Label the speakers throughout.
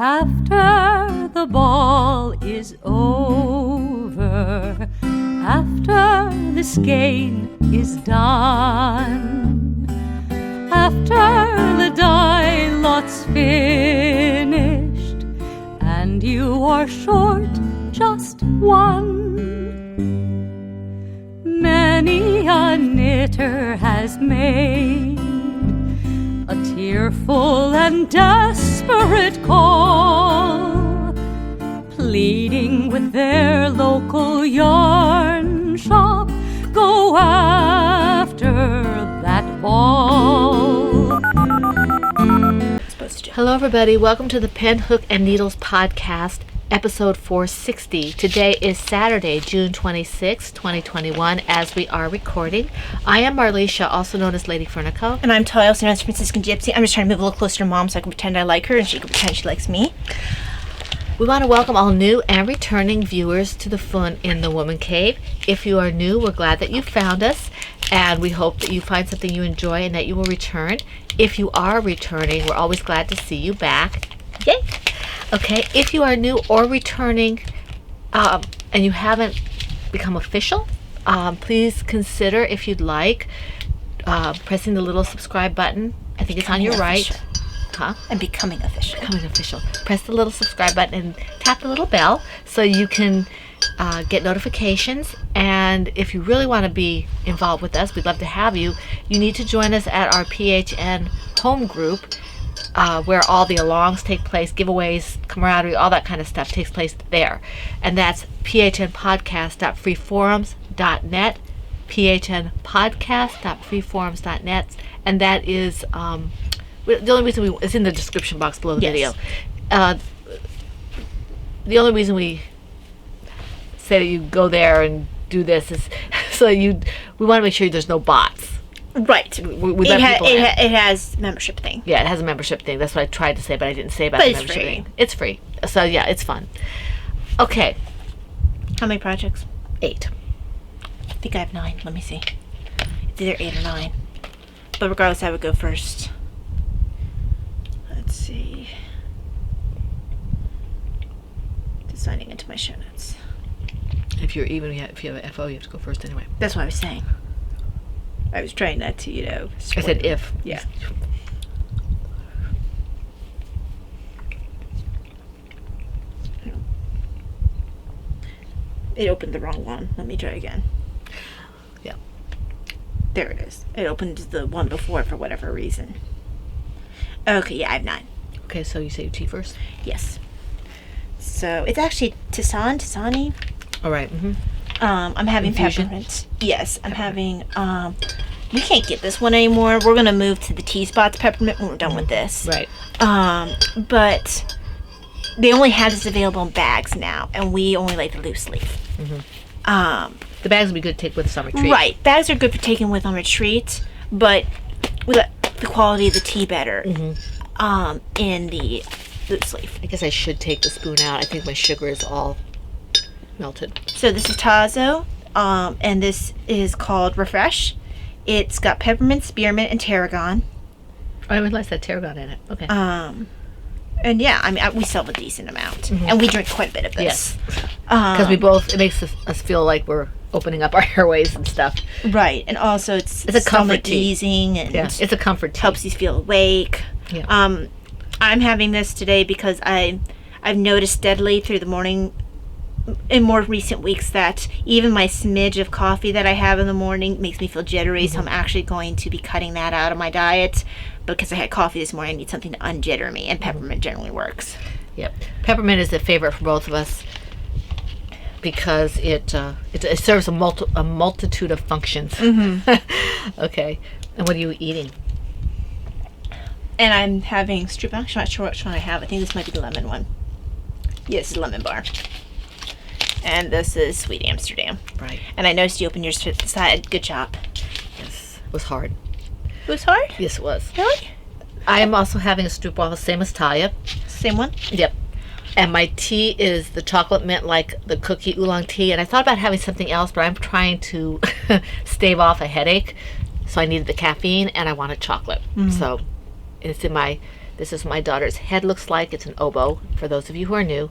Speaker 1: After the ball is over, after the skein is done, after the die lot's finished, and you are short just one, many a knitter has made a tearful and desperate call, pleading with their local yarn shop, go after that ball.
Speaker 2: Hello everybody, welcome to the Pen, Hook, and Needles podcast, episode 460. Today is Saturday, June 26, 2021, as we are recording. I am Marleisha, also known as Lady Fernico.
Speaker 3: And I'm Talia, also known as Franciscan Gypsy. I'm just trying to move a little closer to Mom so I can pretend I like her and she can pretend she likes me.
Speaker 2: We want to welcome all new and returning viewers to the Fun in the Woman Cave. If you are new, we're glad that you found us, and we hope that you find something you enjoy and that you will return. If you are returning, we're always glad to see you back. Yay! Okay, if you are new or returning and you haven't become official, please consider, if you'd like, pressing the little subscribe button. I think it's on your right.
Speaker 3: And becoming official.
Speaker 2: Becoming official. Press the little subscribe button and tap the little bell so you can get notifications. And if you really want to be involved with us, we'd love to have you. You need to join us at our PHN home group, where all the alongs take place, giveaways, camaraderie, all that kind of stuff takes place there. And that's phnpodcast.freeforums.net, phnpodcast.freeforums.net, and that is the only reason it's in the description box below the video. The only reason we say that you go there and do this is so we want to make sure there's no bots.
Speaker 3: Right. It has membership thing.
Speaker 2: Yeah, it has a membership thing. That's what I tried to say, but I didn't say about the membership thing. It's free. So yeah, it's fun. Okay.
Speaker 3: How many projects?
Speaker 2: 8.
Speaker 3: I think I have 9. Let me see. It's either 8 or 9. But regardless, I would go first. Let's see. Just signing into my show notes.
Speaker 2: If you have an FO, you have to go first anyway.
Speaker 3: That's what I was saying. I was trying not to,
Speaker 2: I said if.
Speaker 3: Yeah. It opened the wrong one. Let me try again.
Speaker 2: Yeah.
Speaker 3: There it is. It opened the one before for whatever reason. Okay, yeah, I have 9.
Speaker 2: Okay, so you say your T first?
Speaker 3: Yes. So it's actually Tisani.
Speaker 2: All right. Mm-hmm.
Speaker 3: I'm having
Speaker 2: Infusion?
Speaker 3: peppermint. Yes, I'm having. We can't get this one anymore. We're gonna move to the T-Spots peppermint when we're done with this.
Speaker 2: Right.
Speaker 3: But they only have this available in bags now, and we only like the loose leaf.
Speaker 2: Mm-hmm. The bags would be good to take with us on retreat.
Speaker 3: Right, bags are good for taking with on retreat, but we got the quality of the tea better in the loose leaf.
Speaker 2: I guess I should take the spoon out. I think my sugar is all melted.
Speaker 3: So this is Tazo, and this is called Refresh. It's got peppermint, spearmint, and tarragon.
Speaker 2: I realized that tarragon in it. Okay.
Speaker 3: And yeah, I mean, we sell a decent amount, and we drink quite a bit of this.
Speaker 2: Yes. Because it makes us feel like we're opening up our airways and stuff.
Speaker 3: Right, and also it's
Speaker 2: a comfort tea.
Speaker 3: Easing, and
Speaker 2: it's a comfort tea.
Speaker 3: Helps you feel awake.
Speaker 2: Yeah.
Speaker 3: I'm having this today because I've noticed steadily through the morning, in more recent weeks, that even my smidge of coffee that I have in the morning makes me feel jittery. So I'm actually going to be cutting that out of my diet because I had coffee this morning. I need something to unjitter me, and peppermint generally works.
Speaker 2: Yep, peppermint is a favorite for both of us because it serves a multitude of functions. Okay, and what are you eating?
Speaker 3: And I'm having strip. I'm not sure which one I have. I think this might be the lemon one. Yes, this is lemon bar. And this is Sweet Amsterdam.
Speaker 2: Right.
Speaker 3: And I noticed you opened yours to the side. Good job.
Speaker 2: Yes. It was hard.
Speaker 3: It was hard?
Speaker 2: Yes, it was.
Speaker 3: Really?
Speaker 2: I am also having a stroopwafel, same as Talia.
Speaker 3: Same one?
Speaker 2: Yep. And my tea is the chocolate mint, like the cookie oolong tea. And I thought about having something else, but I'm trying to stave off a headache. So I needed the caffeine, and I wanted chocolate. So it's in my This is what my daughter's head looks like. It's an oboe, for those of you who are new.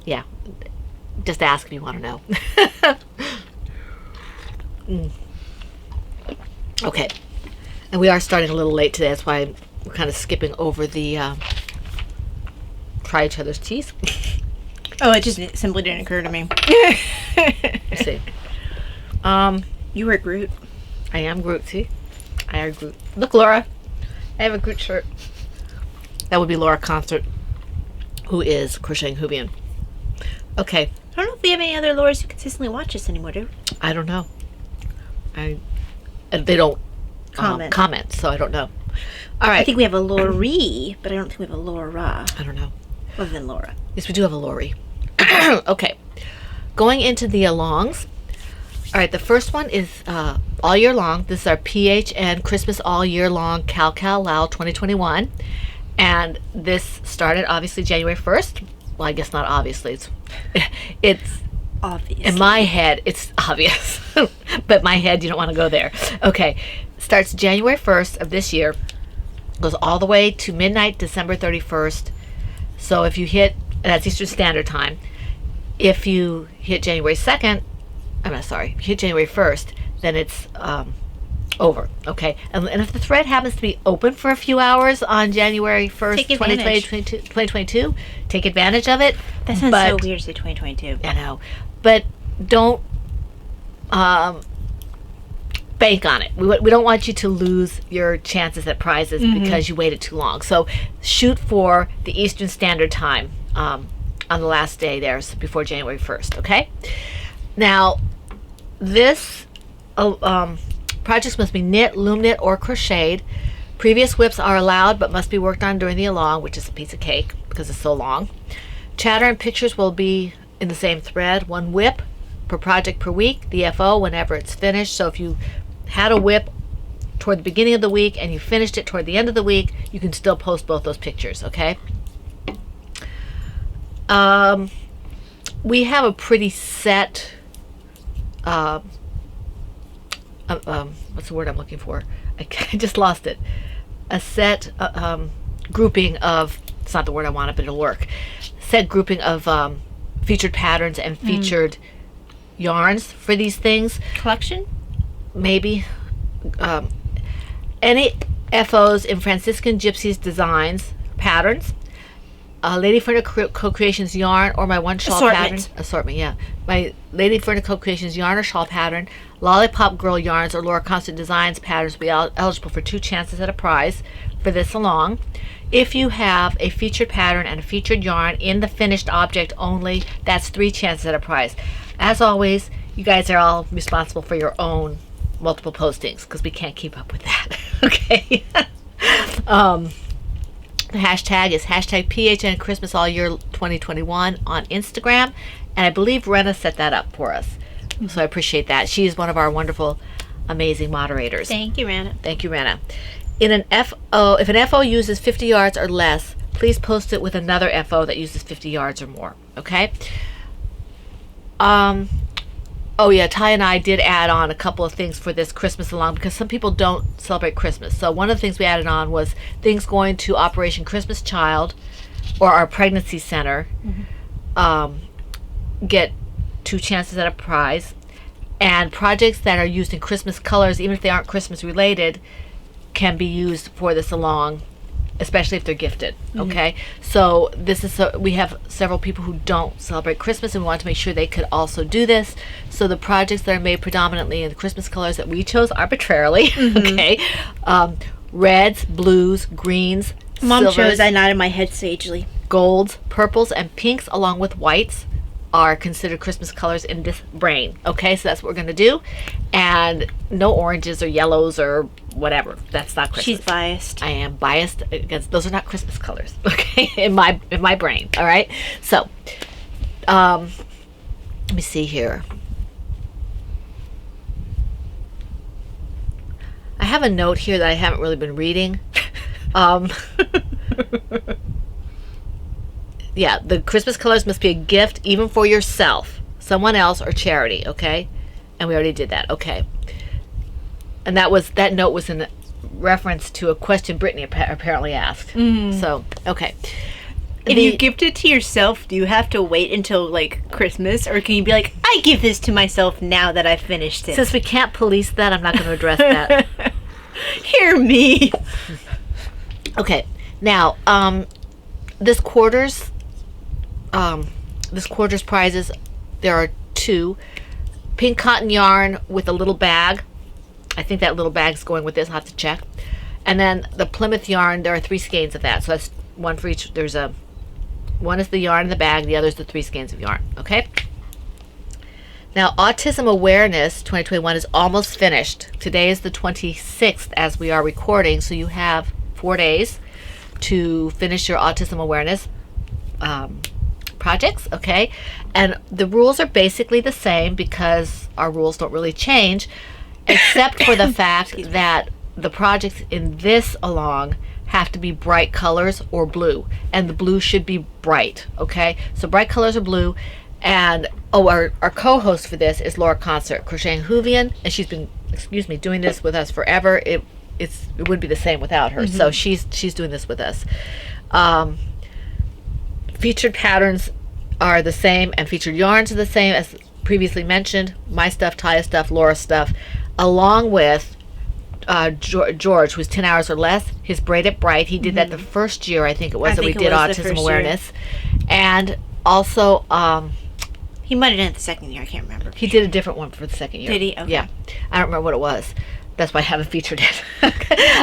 Speaker 2: Yeah, just ask if you want to know. Okay, and we are starting a little late today. That's why we're kind of skipping over the try each other's teeth.
Speaker 3: Oh, it just simply didn't occur to me.
Speaker 2: Let's see.
Speaker 3: You were Groot.
Speaker 2: I am Groot. See, I am Groot. Look, Laura, I have a Groot shirt. That would be Laura Concert, who is Crocheting Hoovian. Okay.
Speaker 3: I don't know if we have any other Lauras who consistently watch us anymore, do we?
Speaker 2: I don't know. They don't comment, so I don't know. All right.
Speaker 3: I think we have a Lori, but I don't think we have a Laura.
Speaker 2: I don't know.
Speaker 3: Other than Laura.
Speaker 2: Yes, we do have a Lori. Okay. Going into the alongs. All right, the first one is all year long. This is our PHN Christmas All Year Long Cal Lao 2021. And this started obviously January 1st. Well, I guess not obviously. It's
Speaker 3: Obvious.
Speaker 2: in my head, it's obvious. But my head, you don't want to go there. Okay. Starts January 1st of this year. Goes all the way to midnight, December 31st. So if you hit, that's Eastern Standard Time. If you hit January 2nd, I'm not sorry, if you hit January 1st, then it's over. Okay. And if the thread happens to be open for a few hours on January 1st, 2022, take advantage of it.
Speaker 3: That sounds so weird to say 2022.
Speaker 2: I know. But don't bank on it. We don't want you to lose your chances at prizes because you waited too long. So shoot for the Eastern Standard Time on the last day there, so before January 1st, okay? Now, this projects must be knit, loom knit, or crocheted. Previous whips are allowed but must be worked on during the along, which is a piece of cake because it's so long. Chatter and pictures will be in the same thread. One whip per project per week, the FO whenever it's finished. So if you had a whip toward the beginning of the week and you finished it toward the end of the week, you can still post both those pictures, okay? We have a pretty set what's the word I'm looking for? I just lost it. A set grouping of, it's not the word I wanted, but it'll work. Set grouping of featured patterns and featured yarns for these things.
Speaker 3: Collection?
Speaker 2: Maybe. Any FOs in Franciscan Gypsies Designs patterns, Lady Furniture Co-Creations yarn, or my one shawl pattern. Assortment, yeah. My Lady Furniture Co-Creations yarn or shawl pattern, Lollipop Girl yarns, or Laura Constant Designs patterns will be eligible for 2 chances at a prize for this along. If you have a featured pattern and a featured yarn in the finished object only, that's 3 chances at a prize. As always, you guys are all responsible for your own multiple postings because we can't keep up with that. Okay. The hashtag is hashtag PHN Christmas All Year 2021 on Instagram, and I believe Rena set that up for us. So I appreciate that. She is one of our wonderful, amazing moderators.
Speaker 3: Thank you, Rana.
Speaker 2: Thank you, Rena. In an FO, if an FO uses 50 yards or less, please post it with another FO that uses 50 yards or more. Okay. Oh yeah, Ty and I did add on a couple of things for this Christmas along because some people don't celebrate Christmas. So one of the things we added on was things going to Operation Christmas Child or our pregnancy center get 2 chances at a prize. And projects that are used in Christmas colors, even if they aren't Christmas related, can be used for this along, especially if they're gifted. Okay, so this is we have several people who don't celebrate Christmas, and we want to make sure they could also do this. So the projects that are made predominantly in the Christmas colors that we chose arbitrarily, okay, reds, blues, greens,
Speaker 3: Mom
Speaker 2: silvers,
Speaker 3: chose, I nodded my head sagely.
Speaker 2: golds, purples, and pinks, along with whites, are considered Christmas colors in this brain. Okay, so that's what we're going to do. And no oranges or yellows or whatever. That's not Christmas.
Speaker 3: She's biased.
Speaker 2: I am biased against, those are not Christmas colors, okay, in my brain. All right, so let me see here. I have a note here that I haven't really been reading. Yeah, the Christmas colors must be a gift even for yourself, someone else, or charity, okay? And we already did that, okay. And that note was in reference to a question Brittany apparently asked. So, okay.
Speaker 3: If you gift it to yourself, do you have to wait until like Christmas, or can you be like, I give this to myself now that I've finished it?
Speaker 2: Since we can't police that, I'm not going to address that.
Speaker 3: Hear me.
Speaker 2: Okay. Now, this quarter's prizes, there are 2. Pink cotton yarn with a little bag. I think that little bag's going with this. I'll have to check. And then the Plymouth yarn, there are 3 skeins of that. So that's one for each. One is the yarn in the bag, the other is the 3 skeins of yarn. Okay? Now, Autism Awareness 2021 is almost finished. Today is the 26th as we are recording, so you have 4 days to finish your Autism Awareness projects, okay? And the rules are basically the same because our rules don't really change, except for the fact that the projects in this along have to be bright colors or blue, and the blue should be bright, okay? So bright colors are blue, and our co-host for this is Laura Concert, Crocheting Hoovian, and she's been, doing this with us forever. It wouldn't be the same without her. So she's doing this with us. Featured patterns are the same, and featured yarns are the same as previously mentioned. My stuff, Taya's stuff, Laura's stuff, along with George, who's 10 hours or less, his Braid It Bright. He did that the first year, I think it was, that we did Autism Awareness. And also,
Speaker 3: he might have done it the second year. I can't remember.
Speaker 2: He did a different one for the second year.
Speaker 3: Did he? Okay.
Speaker 2: Yeah. I don't remember what it was. That's why I haven't featured it.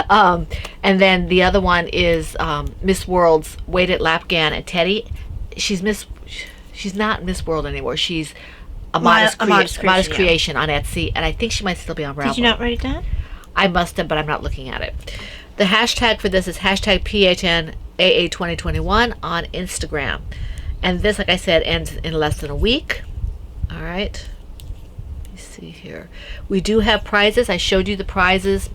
Speaker 2: And then the other one is Miss World's Weighted Lapgan and Teddy. She's not Miss World anymore. She's a modest creation on Etsy, and I think she might still be on Ravelry.
Speaker 3: Did you not write it down?
Speaker 2: I must have, but I'm not looking at it. The hashtag for this is hashtag PHNAA2021 on Instagram. And this, like I said, ends in less than a week. All right. Let me see here. We do have prizes. I showed you the prizes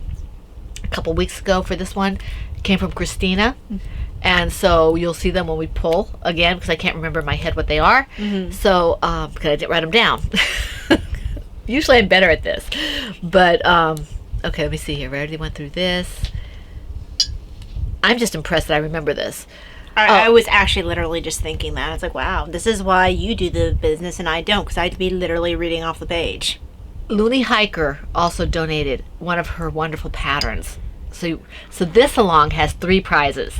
Speaker 2: a couple weeks ago for this one. It came from Christina. And so you'll see them when we pull again, because I can't remember in my head what they are. So, because I didn't write them down. Usually I'm better at this. But, okay, let me see here. We already went through this. I'm just impressed that I remember this.
Speaker 3: I was actually literally just thinking that. I was like, wow, this is why you do the business and I don't, because I had to be literally reading off the page.
Speaker 2: Looney Hiker also donated one of her wonderful patterns. So this along has 3 prizes.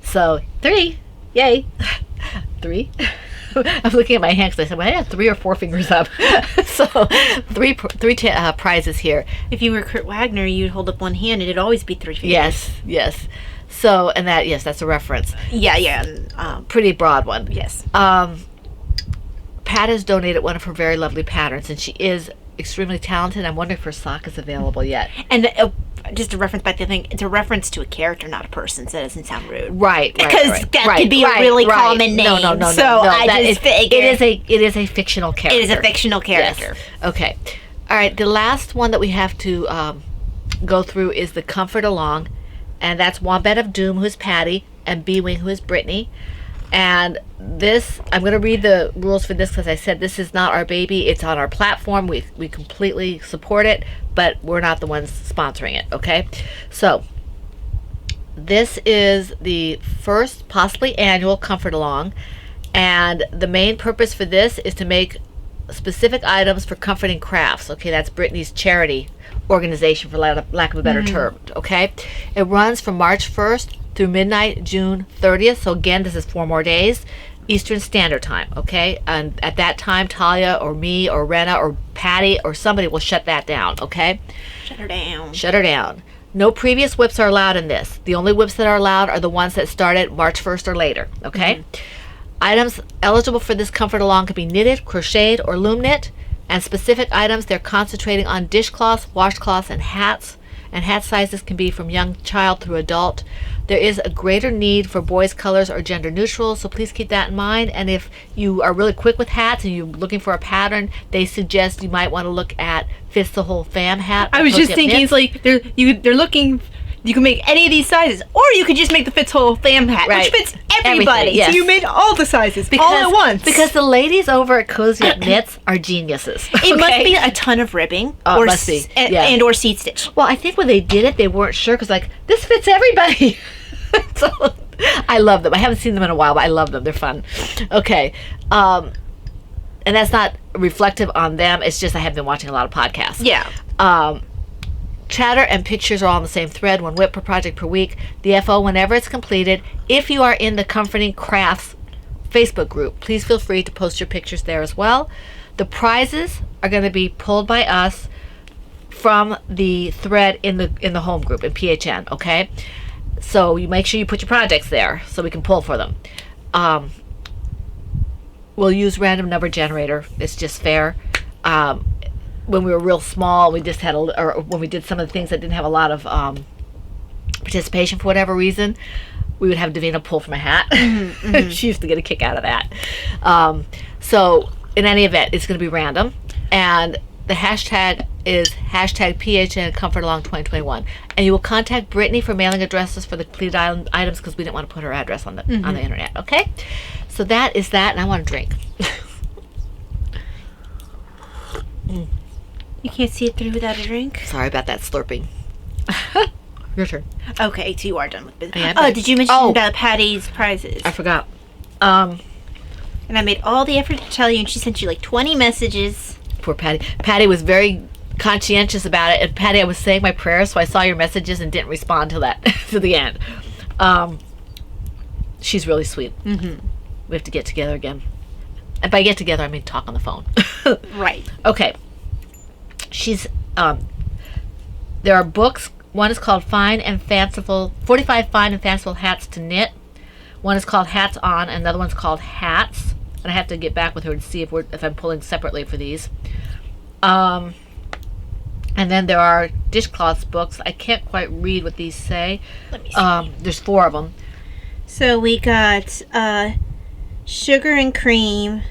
Speaker 2: So 3, yay, 3. I'm looking at my hand because I said, well, I have 3 or 4 fingers up. So 3 prizes here.
Speaker 3: If you were Kurt Wagner, you'd hold up one hand and it'd always be 3 fingers.
Speaker 2: Yes. So, and that, yes, that's a reference.
Speaker 3: Yeah.
Speaker 2: Pretty broad one.
Speaker 3: Yes.
Speaker 2: Pat has donated one of her very lovely patterns, and she is extremely talented. I'm wondering if her sock is available yet.
Speaker 3: And just a reference back to the thing, it's a reference to a character, not a person, so that doesn't sound rude.
Speaker 2: Right.
Speaker 3: Because that could be a really common name. No. So I just figured.
Speaker 2: It is a fictional character.
Speaker 3: It is a fictional character.
Speaker 2: Yes. Okay. All right. The last one that we have to go through is the Comfort Along, and that's Wombat of Doom, who's Patty, and B-Wing, who is Brittany. And this, I'm going to read the rules for this because I said this is not our baby. It's on our platform. We completely support it, but we're not the ones sponsoring it, okay? So, this is the first, possibly annual Comfort Along, and the main purpose for this is to make specific items for comforting crafts. Okay, that's Brittany's charity organization, for lack of a better term, okay? It runs from March 1st through midnight, June 30th. So again, this is 4 more days, Eastern Standard Time, okay? And at that time, Talia or me or Rena or Patty or somebody will shut that down, okay?
Speaker 3: Shut her down.
Speaker 2: Shut her down. No previous whips are allowed in this. The only whips that are allowed are the ones that started March 1st or later, okay? Items eligible for this Comfort Along could be knitted, crocheted, or loom knit. And specific items, they're concentrating on dishcloths, washcloths, and hats. And hat sizes can be from young child through adult. There is a greater need for boys' colors or gender neutral, so please keep that in mind. And if you are really quick with hats and you're looking for a pattern, they suggest you might want to look at Fits the Whole Fam hat.
Speaker 3: I was just thinking, it's like they're looking. You can make any of these sizes, or you could just make the Fits Whole Fam hat,
Speaker 2: Right.
Speaker 3: which fits everybody.
Speaker 2: Everything, yes.
Speaker 3: So you made all the sizes all at once.
Speaker 2: Because the ladies over at Cozy Up Knits are geniuses.
Speaker 3: it must
Speaker 2: okay?
Speaker 3: be a ton of ribbing,
Speaker 2: Oh, it must be, yeah.
Speaker 3: and or seed stitch.
Speaker 2: Well, I think when they did it, they weren't sure because, like, this fits everybody. So I love them. I haven't seen them in a while, but I love them. They're fun. Okay. And that's not reflective on them. It's just I have been watching a lot of podcasts.
Speaker 3: Yeah.
Speaker 2: Chatter and pictures are all on the same thread, 1 WIP per project per week. The FO whenever it's completed. If you are in the Comforting Crafts Facebook group, please feel free to post your pictures there as well. The prizes are going to be pulled by us from the thread in the home group in PHN, okay? So you make sure you put your projects there so we can pull for them. We'll use random number generator. It's just fair. When we were real small, we just had or when we did some of the things that didn't have a lot of participation for whatever reason, we would have Davina pull from a hat. She used to get a kick out of that. So in any event, it's going to be random, and the hashtag is hashtag PHN Comfort Along 2021, and you will contact Brittany for mailing addresses for the completed items because we didn't want to put her address on the internet. Okay, so that is that, and I want to drink.
Speaker 3: You can't see it through without a drink?
Speaker 2: Sorry about that slurping. Your turn.
Speaker 3: Okay, so you are done with business.
Speaker 2: Yeah,
Speaker 3: oh,
Speaker 2: but-
Speaker 3: did you mention
Speaker 2: Oh.
Speaker 3: about Patty's prizes?
Speaker 2: I forgot.
Speaker 3: And I made all the effort to tell you, and she sent you like 20 messages.
Speaker 2: Poor Patty. Patty was very conscientious about it, and Patty, I was saying my prayers, so I saw your messages and didn't respond to that to the end. She's really sweet. We have to get together again. And by get together, I mean talk on the phone.
Speaker 3: Right.
Speaker 2: Okay. She's there are books. One is called 45 Fine and Fanciful Hats to Knit. One is called Hats On, and another one's called Hats. And I have to get back with her and see if I'm pulling separately for these. And then there are dishcloths books. I can't quite read what these say.
Speaker 3: Let me see.
Speaker 2: There's 4 of them.
Speaker 3: So we got sugar and cream,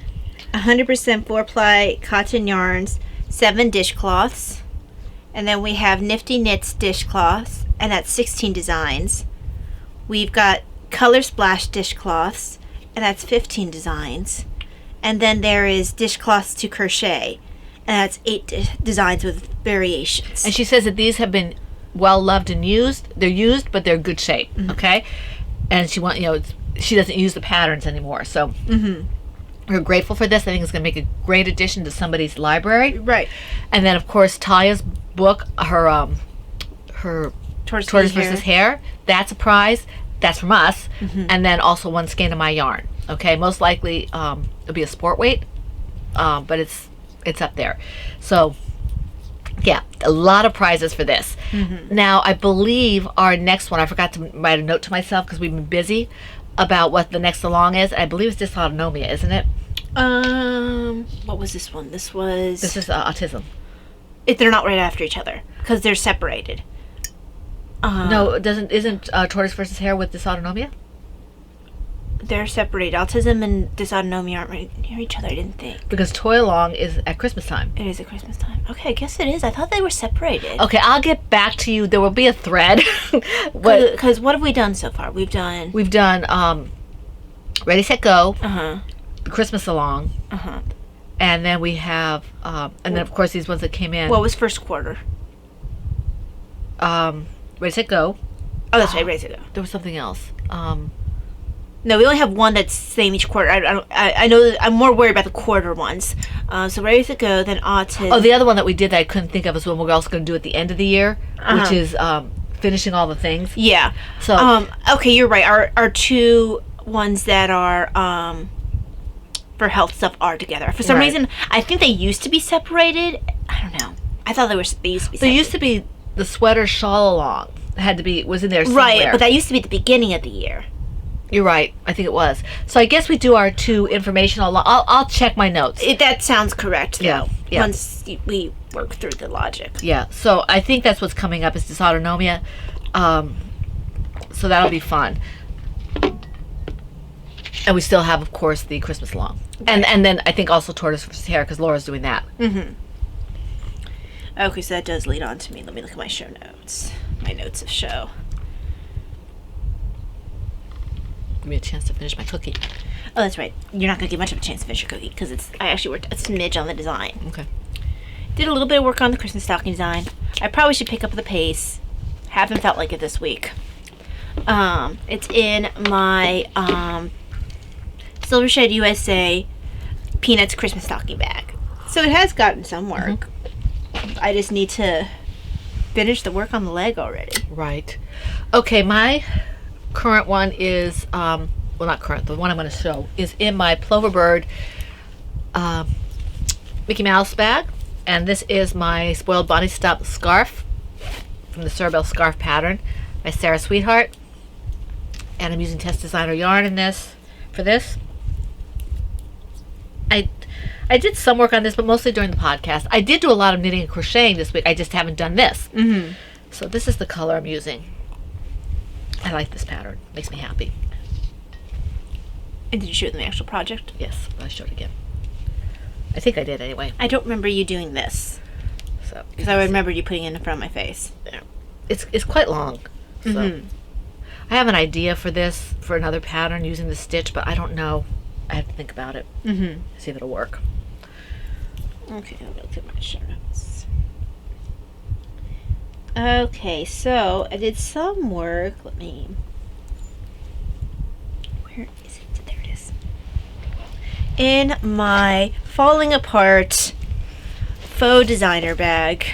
Speaker 3: 100% 4-ply cotton yarns, 7 dishcloths, and then we have Nifty Knits dishcloths, and that's 16 designs. We've got Color Splash dishcloths, and that's 15 designs. And then there is dishcloths to crochet, and that's 8 designs with variations.
Speaker 2: And she says that these have been well loved and used. They're used, but they're good shape. Okay, and she doesn't use the patterns anymore. So we're grateful for this. I think it's going to make a great addition to somebody's library.
Speaker 3: Right.
Speaker 2: And then of course Talia's book, her Tortoise versus Hare. That's a prize. That's from us. And then also 1 skein of my yarn. Okay, most likely it'll be a sport weight, but it's up there. So yeah, a lot of prizes for this. Now I believe our next one, I forgot to write a note to myself because we've been busy about what the next along is. I believe it's dysautonomia, isn't it?
Speaker 3: What was this one? This is
Speaker 2: autism.
Speaker 3: they're not right after each other because they're separated.
Speaker 2: No, isn't Tortoise versus Hare with dysautonomia?
Speaker 3: They're separated. Autism and dysautonomia aren't right near each other, I didn't think.
Speaker 2: Because Toy Along is at Christmas time.
Speaker 3: It is at Christmas time. Okay, I guess it is. I thought they were separated.
Speaker 2: Okay, I'll get back to you. There will be a thread.
Speaker 3: Because what have we done so far? We've done
Speaker 2: Ready, Set, Go.
Speaker 3: Uh-huh.
Speaker 2: Christmas Along.
Speaker 3: Uh-huh.
Speaker 2: And then we have, and then of course these ones that came in.
Speaker 3: What was first quarter?
Speaker 2: Ready, Set, Go.
Speaker 3: Oh, that's right, Ready to Go.
Speaker 2: There was something else.
Speaker 3: No, we only have one that's same each quarter. I know that I'm more worried about the quarter ones. So Ready to Go, then Autism.
Speaker 2: Oh, the other one that we did that I couldn't think of is one we're also going to do at the end of the year, which is finishing all the things.
Speaker 3: Yeah.
Speaker 2: So
Speaker 3: okay, you're right. Our 2 ones that are for health stuff are together. For some
Speaker 2: Right.
Speaker 3: reason, I think they used to be separated. I don't know. I thought they used to be
Speaker 2: there
Speaker 3: separated.
Speaker 2: used to be the sweater shawl along. Was in there somewhere.
Speaker 3: Right, but that used to be at the beginning of the year.
Speaker 2: You're right. I think it was. So I guess we do our 2 informational. I'll check my notes.
Speaker 3: That sounds correct, though.
Speaker 2: Yeah.
Speaker 3: Once we work through the logic.
Speaker 2: Yeah. So I think that's what's coming up is dysautonomia. So that'll be fun. And we still have, of course, the Christmas Along. And then I think also Tortoise versus Hare because Laura's doing that.
Speaker 3: Okay, so that does lead on to me. Let me look at my show notes. my notes show.
Speaker 2: Give me a chance to finish my cookie.
Speaker 3: Oh, that's right. You're not going to get much of a chance to finish your cookie because I actually worked a smidge on the design.
Speaker 2: Okay.
Speaker 3: Did a little bit of work on the Christmas stocking design. I probably should pick up the pace. Haven't felt like it this week. It's in my Silver Shed USA Peanuts Christmas stocking bag. So it has gotten some work. I just need to finish the work on the leg already.
Speaker 2: Right. Okay, my current one is, well, not current, the one I'm going to show is in my Ploverbird Mickey Mouse bag. And this is my Spoiled Bonnie Stop scarf from the Cerebel Scarf pattern by Sarah Sweetheart. And I'm using Test Designer yarn in this for this. I did some work on this, but mostly during the podcast. I did do a lot of knitting and crocheting this week. I just haven't done this.
Speaker 3: Mm-hmm.
Speaker 2: So this is the color I'm using. I like this pattern. Makes me happy.
Speaker 3: And did you show them the actual project?
Speaker 2: Yes, I showed it again. I think I did anyway.
Speaker 3: I don't remember you doing this.
Speaker 2: So
Speaker 3: Because I remember you putting it in front of my face.
Speaker 2: it's quite long. So
Speaker 3: Mm-hmm.
Speaker 2: I have an idea for this, for another pattern using the stitch, but I don't know. I have to think about it.
Speaker 3: Mm-hmm.
Speaker 2: See if it'll work.
Speaker 3: Okay, let me look at my show notes. Okay, so I did some work. Let me... Where is it? There it is. In my Falling Apart faux designer bag.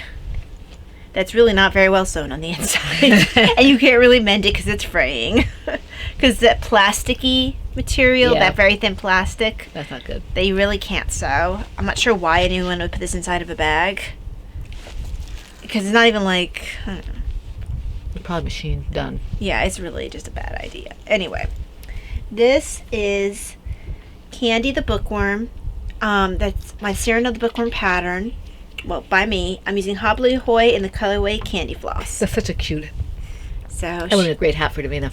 Speaker 3: That's really not very well sewn on the inside. And you can't really mend it because it's fraying. Because that plasticky material,
Speaker 2: Yeah.
Speaker 3: that very thin plastic,
Speaker 2: That's not good.
Speaker 3: that you really can't sew. I'm not sure why anyone would put this inside of a bag. Because it's not even like... I don't know.
Speaker 2: Probably machine done.
Speaker 3: Yeah, it's really just a bad idea. Anyway, this is Candy the Bookworm. That's my Cyrano the Bookworm pattern. Well, by me. I'm using Hobbly Hoy in the colorway Candy Floss.
Speaker 2: That's such a cute.
Speaker 3: So
Speaker 2: That would be a great hat for Davina.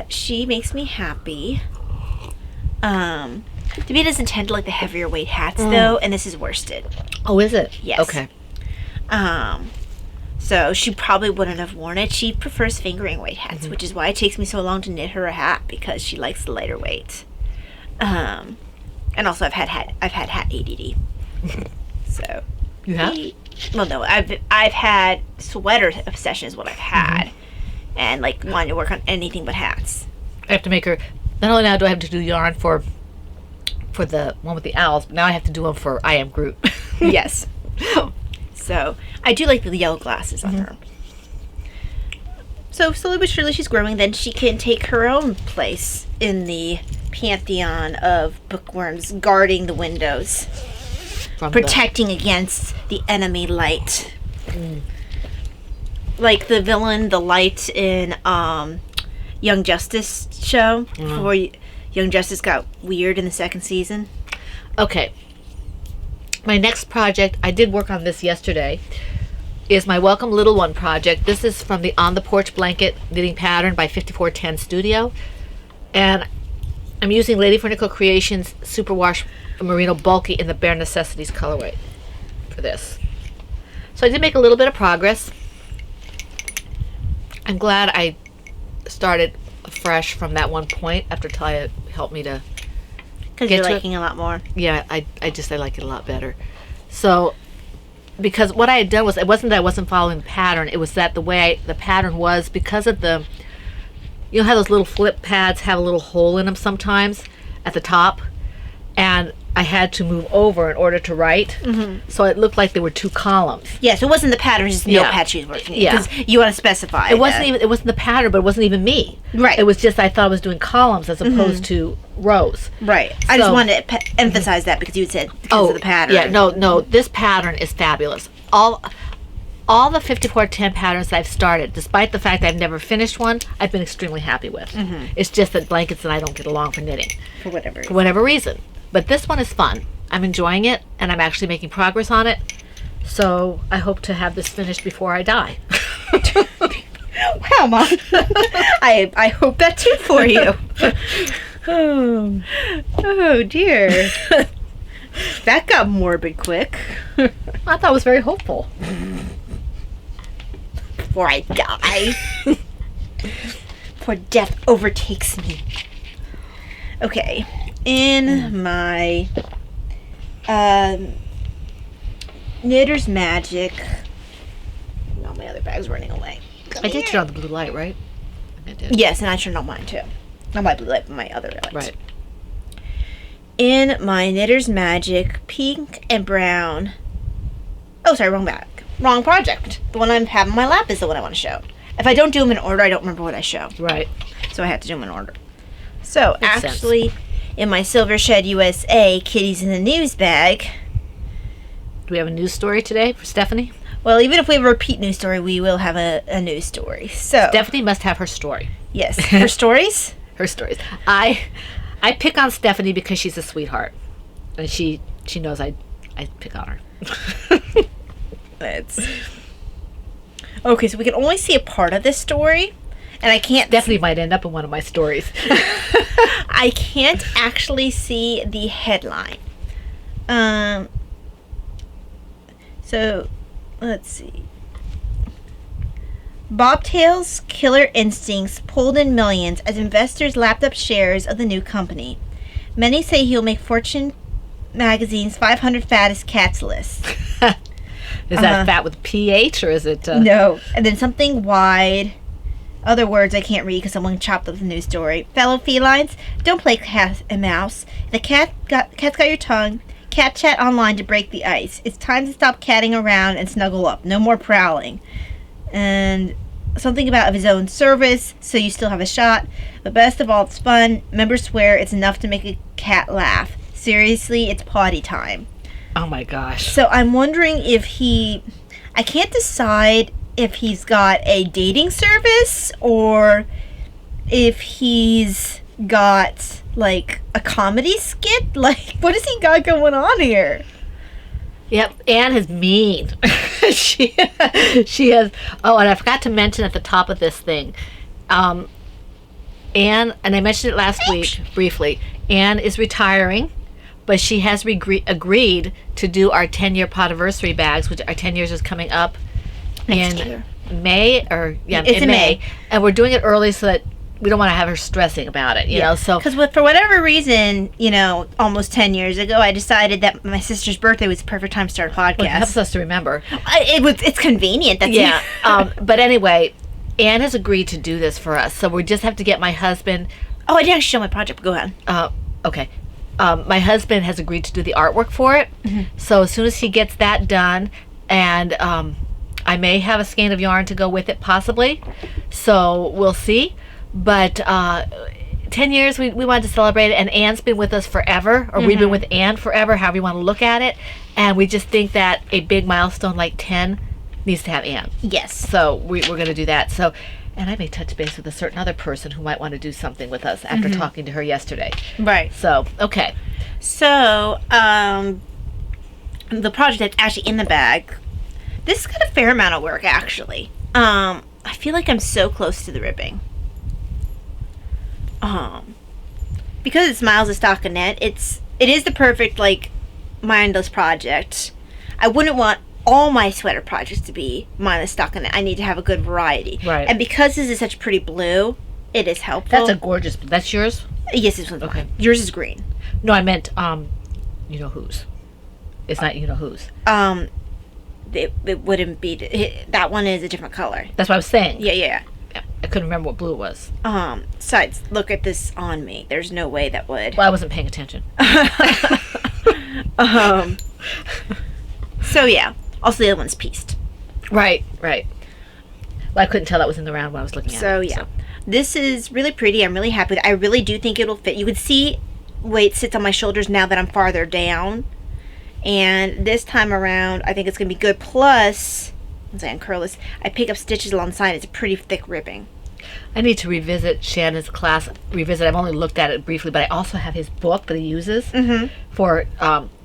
Speaker 3: she makes me happy. Davina doesn't tend to like the heavier weight hats though, and this is worsted.
Speaker 2: Oh, is it?
Speaker 3: Yes.
Speaker 2: Okay.
Speaker 3: So she probably wouldn't have worn it. She prefers fingering weight hats, which is why it takes me so long to knit her a hat, because she likes the lighter weight. And also I've had hat ADD. So
Speaker 2: You have?
Speaker 3: well, no, I've had sweater obsession is what I've had, and like wanting to work on anything but hats.
Speaker 2: I have to make her. Not only now do I have to do yarn for the one with the owls, but now I have to do them for I Am Groot.
Speaker 3: Yes. So I do like the yellow glasses on her. So slowly but surely she's growing. Then she can take her own place in the pantheon of bookworms, guarding the windows,
Speaker 2: From
Speaker 3: protecting against the enemy light. Like the villain, the light in Young Justice show, before Young Justice got weird in the second season.
Speaker 2: Okay. My next project, I did work on this yesterday, is my Welcome Little One project. This is from the On the Porch Blanket knitting pattern by 5410 Studio. And I'm using Lady Furnicle Creations Superwash Merino Bulky in the Bare Necessities colorway for this. So I did make a little bit of progress. I'm glad I started fresh from that one point after Talia helped me to...
Speaker 3: Because
Speaker 2: Get
Speaker 3: you're
Speaker 2: to it.
Speaker 3: liking a lot more.
Speaker 2: Yeah, I like it a lot better. So, because what I had done was, it wasn't that I wasn't following the pattern, it was that the way the pattern was, because of the, you know how those little flip pads have a little hole in them sometimes at the top, and I had to move over in order to write, so it looked like there were two columns.
Speaker 3: Yeah, so it wasn't the pattern, just
Speaker 2: Yeah.
Speaker 3: notepad she was working in.
Speaker 2: Yeah.
Speaker 3: Because you want to specify.
Speaker 2: It wasn't the pattern, but it wasn't even me.
Speaker 3: Right.
Speaker 2: It was just I thought I was doing columns as opposed to rows.
Speaker 3: Right. I just
Speaker 2: So-
Speaker 3: wanted to emphasize that because you had said because of the pattern.
Speaker 2: Yeah, no, this pattern is fabulous. All the 5410 patterns I've started, despite the fact I've never finished one, I've been extremely happy with. It's just that blankets and I don't get along for knitting,
Speaker 3: For whatever.
Speaker 2: for whatever reason. But this one is fun. I'm enjoying it, and I'm actually making progress on it. So I hope to have this finished before I die.
Speaker 3: Wow, Mom. I hope that too for you. Oh, dear. That got morbid quick.
Speaker 2: I thought it was very hopeful.
Speaker 3: before I die. Before death overtakes me. Okay. In my Knitter's Magic. No, my other bag's running away.
Speaker 2: I did turn on the blue light, right? I did.
Speaker 3: Yes, and I turned on mine too. Not my blue light, but my other light.
Speaker 2: Right.
Speaker 3: In my Knitter's Magic pink and brown. Oh, sorry, wrong bag. Wrong project. The one I have in my lap is the one I want to show. If I don't do them in order, I don't remember what I show.
Speaker 2: Right.
Speaker 3: So I have to do them in order. So,
Speaker 2: Makes
Speaker 3: actually, in my Silver Shed USA Kitties in the News bag.
Speaker 2: Do we have a news story today for Stephanie?
Speaker 3: Well, even if we have a repeat news story, we will have a news story. So
Speaker 2: Stephanie must have her story.
Speaker 3: Yes. Her stories?
Speaker 2: Her stories. I pick on Stephanie because she's a sweetheart. And she knows I pick on her.
Speaker 3: It's okay, so we can only see a part of this story, and I can't.
Speaker 2: Stephanie might end up in one of my stories.
Speaker 3: I can't actually see the headline. So let's see. Bobtail's killer instincts pulled in millions as investors lapped up shares of the new company. Many say he'll make Fortune magazine's 500 fattest cats list.
Speaker 2: Is that fat with PH or is it?
Speaker 3: No. And then something wide. Other words I can't read because someone chopped up the news story. Fellow felines, don't play cat and mouse. The cat's got your tongue. Cat chat online to break the ice. It's time to stop catting around and snuggle up. No more prowling. And something about of his own service, so you still have a shot. But best of all, it's fun. Members swear it's enough to make a cat laugh. Seriously, it's potty time.
Speaker 2: Oh my gosh.
Speaker 3: So I'm wondering if I can't decide if he's got a dating service or if he's got like a comedy skit. Like, what has he got going on here?
Speaker 2: Yep, Anne is mean. she has. Oh, and I forgot to mention at the top of this thing, Anne, and I mentioned it last week briefly. Anne is retiring, but she has agreed to do our 10-year podiversary bags, which our 10 years is coming up in May, or
Speaker 3: it's in May,
Speaker 2: and we're doing it early so that we don't want to have her stressing about it, you know. So
Speaker 3: because for whatever reason, almost 10 years ago, I decided that my sister's birthday was the perfect time to start a podcast.
Speaker 2: well, it helps us to remember.
Speaker 3: It's convenient. That's
Speaker 2: Yeah. But anyway, Anne has agreed to do this for us, so we just have to get my husband.
Speaker 3: Oh, I didn't show my project. But go ahead.
Speaker 2: Okay. My husband has agreed to do the artwork for it. Mm-hmm. So as soon as he gets that done, and I may have a skein of yarn to go with it, possibly. So we'll see. But 10 years, we wanted to celebrate it, and Anne's been with us forever, or we've been with Anne forever, however you want to look at it. And we just think that a big milestone like 10 needs to have Anne.
Speaker 3: Yes.
Speaker 2: So we're going to do that. So, and I may touch base with a certain other person who might want to do something with us after talking to her yesterday.
Speaker 3: Right.
Speaker 2: So, okay.
Speaker 3: So, the project that's actually in the bag, this has got a fair amount of work, actually. I feel like I'm so close to the ribbing. Because it's Miles of Stockinette, it is the perfect, like, mindless project. I wouldn't want all my sweater projects to be mindless stockinette. I need to have a good variety.
Speaker 2: Right.
Speaker 3: And because this is such pretty blue, it is helpful.
Speaker 2: That's a gorgeous, that's yours?
Speaker 3: Yes, this one's
Speaker 2: Okay.
Speaker 3: mine. Yours is green.
Speaker 2: No, I meant, you know whose. It's not you know whose.
Speaker 3: It wouldn't be, that one is a different color.
Speaker 2: That's what I was saying.
Speaker 3: Yeah.
Speaker 2: I couldn't remember what blue it was.
Speaker 3: Besides, look at this on me. There's no way that would.
Speaker 2: Well, I wasn't paying attention.
Speaker 3: So yeah. Also, the other one's pieced.
Speaker 2: Right. Well, I couldn't tell that was in the round when I was looking at it.
Speaker 3: So yeah. This is really pretty. I'm really happy with it. I really do think it'll fit. You can see way it sits on my shoulders now that I'm farther down. And this time around, I think it's going to be good. Plus, once I uncurl this, I pick up stitches along the side. It's a pretty thick ribbing.
Speaker 2: I need to revisit Shannon's class. I've only looked at it briefly, but I also have his book that he uses for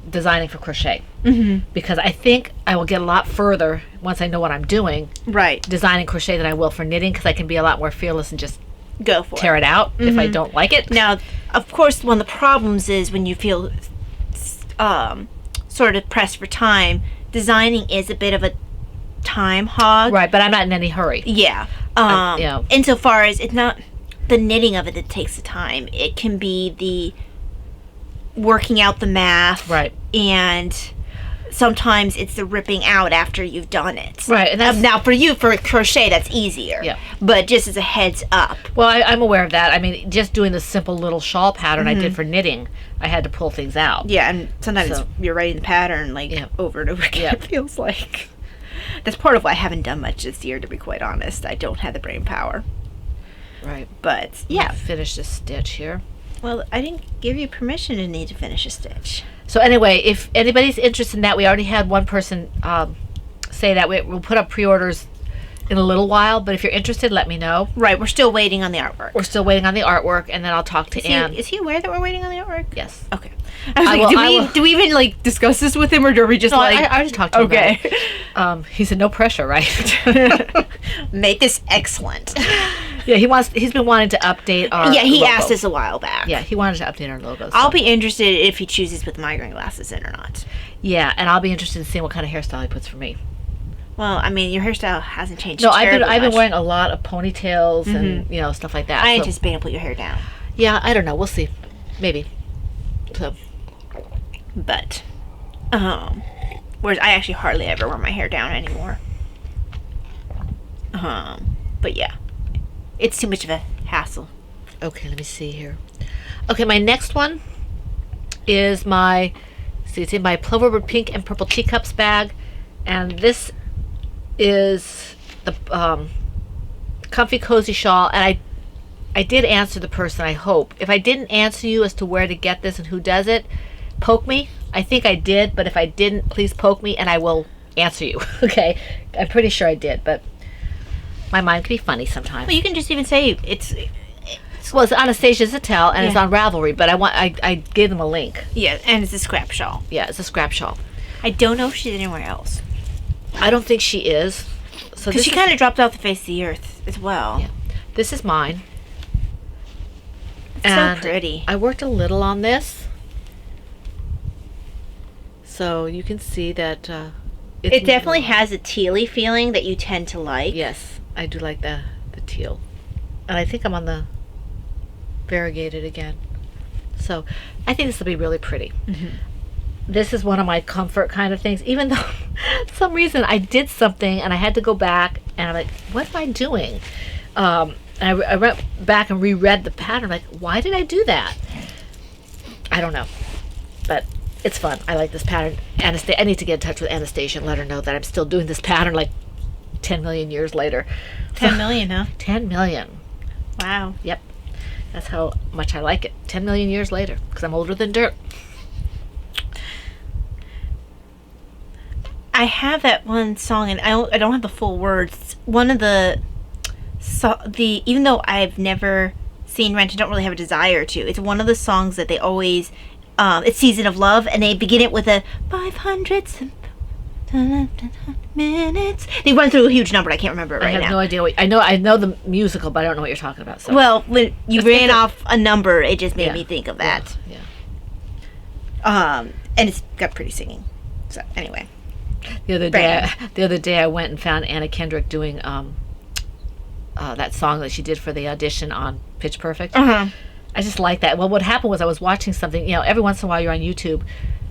Speaker 2: designing for crochet. Because I think I will get a lot further once I know what I'm doing.
Speaker 3: Right.
Speaker 2: Designing crochet than I will for knitting, because I can be a lot more fearless and just
Speaker 3: go for
Speaker 2: tear it out if I don't like it.
Speaker 3: Now, of course, one of the problems is when you feel sort of pressed for time, designing is a bit of a time hog.
Speaker 2: Right, but I'm not in any hurry.
Speaker 3: Yeah.
Speaker 2: Yeah.
Speaker 3: Insofar as it's not the knitting of it that takes the time. It can be the working out the math.
Speaker 2: Right.
Speaker 3: And sometimes it's the ripping out after you've done it.
Speaker 2: Right. And that's,
Speaker 3: now for you, for crochet, that's easier.
Speaker 2: Yeah.
Speaker 3: But just as a heads up.
Speaker 2: well, I'm aware of that. I mean, just doing the simple little shawl pattern I did for knitting, I had to pull things out.
Speaker 3: Yeah, and sometimes
Speaker 2: So-
Speaker 3: you're writing the pattern over and over again. It feels like. That's part of why I haven't done much this year, to be quite honest. I don't have the brain power.
Speaker 2: Right.
Speaker 3: But,
Speaker 2: Yeah. Finish this stitch here.
Speaker 3: Well, I didn't give you permission to need to finish a stitch.
Speaker 2: So anyway, if anybody's interested in that, we already had one person say that. We'll put up pre-orders in a little while, but if you're interested, let me know.
Speaker 3: Right, we're still waiting on the artwork.
Speaker 2: We're still waiting on the artwork, and then I'll talk to Anne.
Speaker 3: Is he aware that we're waiting on the artwork?
Speaker 2: Yes.
Speaker 3: Okay. I was like, do we even like discuss this with him, or do we just
Speaker 2: No, I already talked to him about it. He said no pressure, right?
Speaker 3: Make this excellent.
Speaker 2: Yeah, he's been wanting to update our
Speaker 3: Yeah, he
Speaker 2: logo.
Speaker 3: asked us a while back.
Speaker 2: Yeah, he wanted to update our logo. So.
Speaker 3: I'll be interested if he chooses to put the migraine glasses in or not.
Speaker 2: Yeah, and I'll be interested in seeing what kind of hairstyle he puts for me.
Speaker 3: Well, I mean, your hairstyle hasn't changed.
Speaker 2: No, I've been
Speaker 3: much.
Speaker 2: wearing a lot of ponytails and stuff like that.
Speaker 3: I
Speaker 2: so-
Speaker 3: anticipate he'll put your hair down.
Speaker 2: Yeah, I don't know. We'll see. Maybe. So.
Speaker 3: But, whereas I actually hardly ever wear my hair down anymore. But yeah, it's too much of a hassle.
Speaker 2: Okay, let me see here. Okay, my next one is my, it's in my Ploverbird pink and purple teacups bag, and this is the comfy cozy shawl. And I did answer the person, I hope. If I didn't answer you as to where to get this and who does it, poke me. I think I did, but if I didn't, please poke me and I will answer you. Okay, I'm pretty sure I did, but my mind can be funny sometimes.
Speaker 3: Well, you can just even say it's
Speaker 2: Well, it's Anastasia Zattel, and it's on Ravelry, but I gave them a link.
Speaker 3: yeah, and it's a scrap shawl.
Speaker 2: Yeah, it's a scrap shawl.
Speaker 3: I don't know if she's anywhere else.
Speaker 2: I don't think she is. So
Speaker 3: Because she kind of dropped off the face of the earth as well.
Speaker 2: Yeah. This is mine.
Speaker 3: It's so pretty.
Speaker 2: I worked a little on this. So you can see that
Speaker 3: It definitely has a tealy feeling that you tend to like.
Speaker 2: Yes, I do like the teal. And I think I'm on the variegated again. So I think this will be really pretty.
Speaker 3: Mm-hmm.
Speaker 2: This is one of my comfort kind of things, even though some reason I did something and I had to go back and I'm like, what am I doing? And I went back and reread the pattern, like, why did I do that? I don't know, but it's fun. I like this pattern. I need to get in touch with Anastasia and let her know that I'm still doing this pattern like 10 million years later.
Speaker 3: 10 million, huh?
Speaker 2: 10 million.
Speaker 3: Wow.
Speaker 2: Yep. That's how much I like it. 10 million years later, because I'm older than dirt.
Speaker 3: I have that one song, and I don't have the full words. One of the even though I've never seen Rent, I don't really have a desire to. It's one of the songs that they always, it's Season of Love, and they begin it with a 500 minutes. They run through a huge number. I can't remember it right now.
Speaker 2: I have no idea what I know the musical, but I don't know what you're talking about. So.
Speaker 3: Well, when you ran off a number, it just made
Speaker 2: Yeah.
Speaker 3: me think of that.
Speaker 2: Yeah.
Speaker 3: And it's got pretty singing. So anyway.
Speaker 2: The other day I went and found Anna Kendrick doing that song that she did for the audition on Pitch Perfect.
Speaker 3: Uh-huh.
Speaker 2: I just like that. Well, what happened was I was watching something, every once in a while you're on YouTube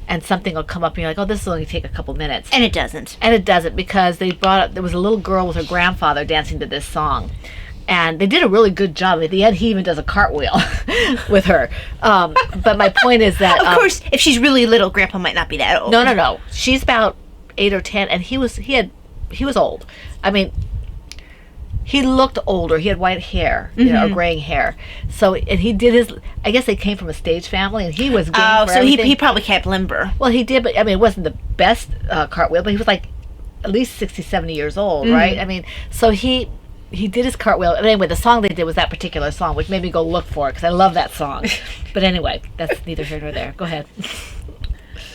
Speaker 2: and something will come up and you're like, oh, this will only take a couple minutes.
Speaker 3: And it doesn't.
Speaker 2: And it doesn't, because there was a little girl with her grandfather dancing to this song. And they did a really good job. At the end, he even does a cartwheel with her. But my point is that...
Speaker 3: Of course, if she's really little, Grandpa might not be that old.
Speaker 2: No. She's about 8 or 10, and he was old. I mean, he looked older. He had white hair, or graying hair. So, and he did his. I guess they came from a stage family, and he was.
Speaker 3: Oh,
Speaker 2: for
Speaker 3: so
Speaker 2: everything.
Speaker 3: he probably kept limber.
Speaker 2: Well, he did, but I mean, it wasn't the best cartwheel, but he was like at least 60, 70 years old, right? I mean, so he did his cartwheel. And anyway, the song they did was that particular song, which made me go look for it because I love that song. But anyway, that's neither here nor there. Go ahead.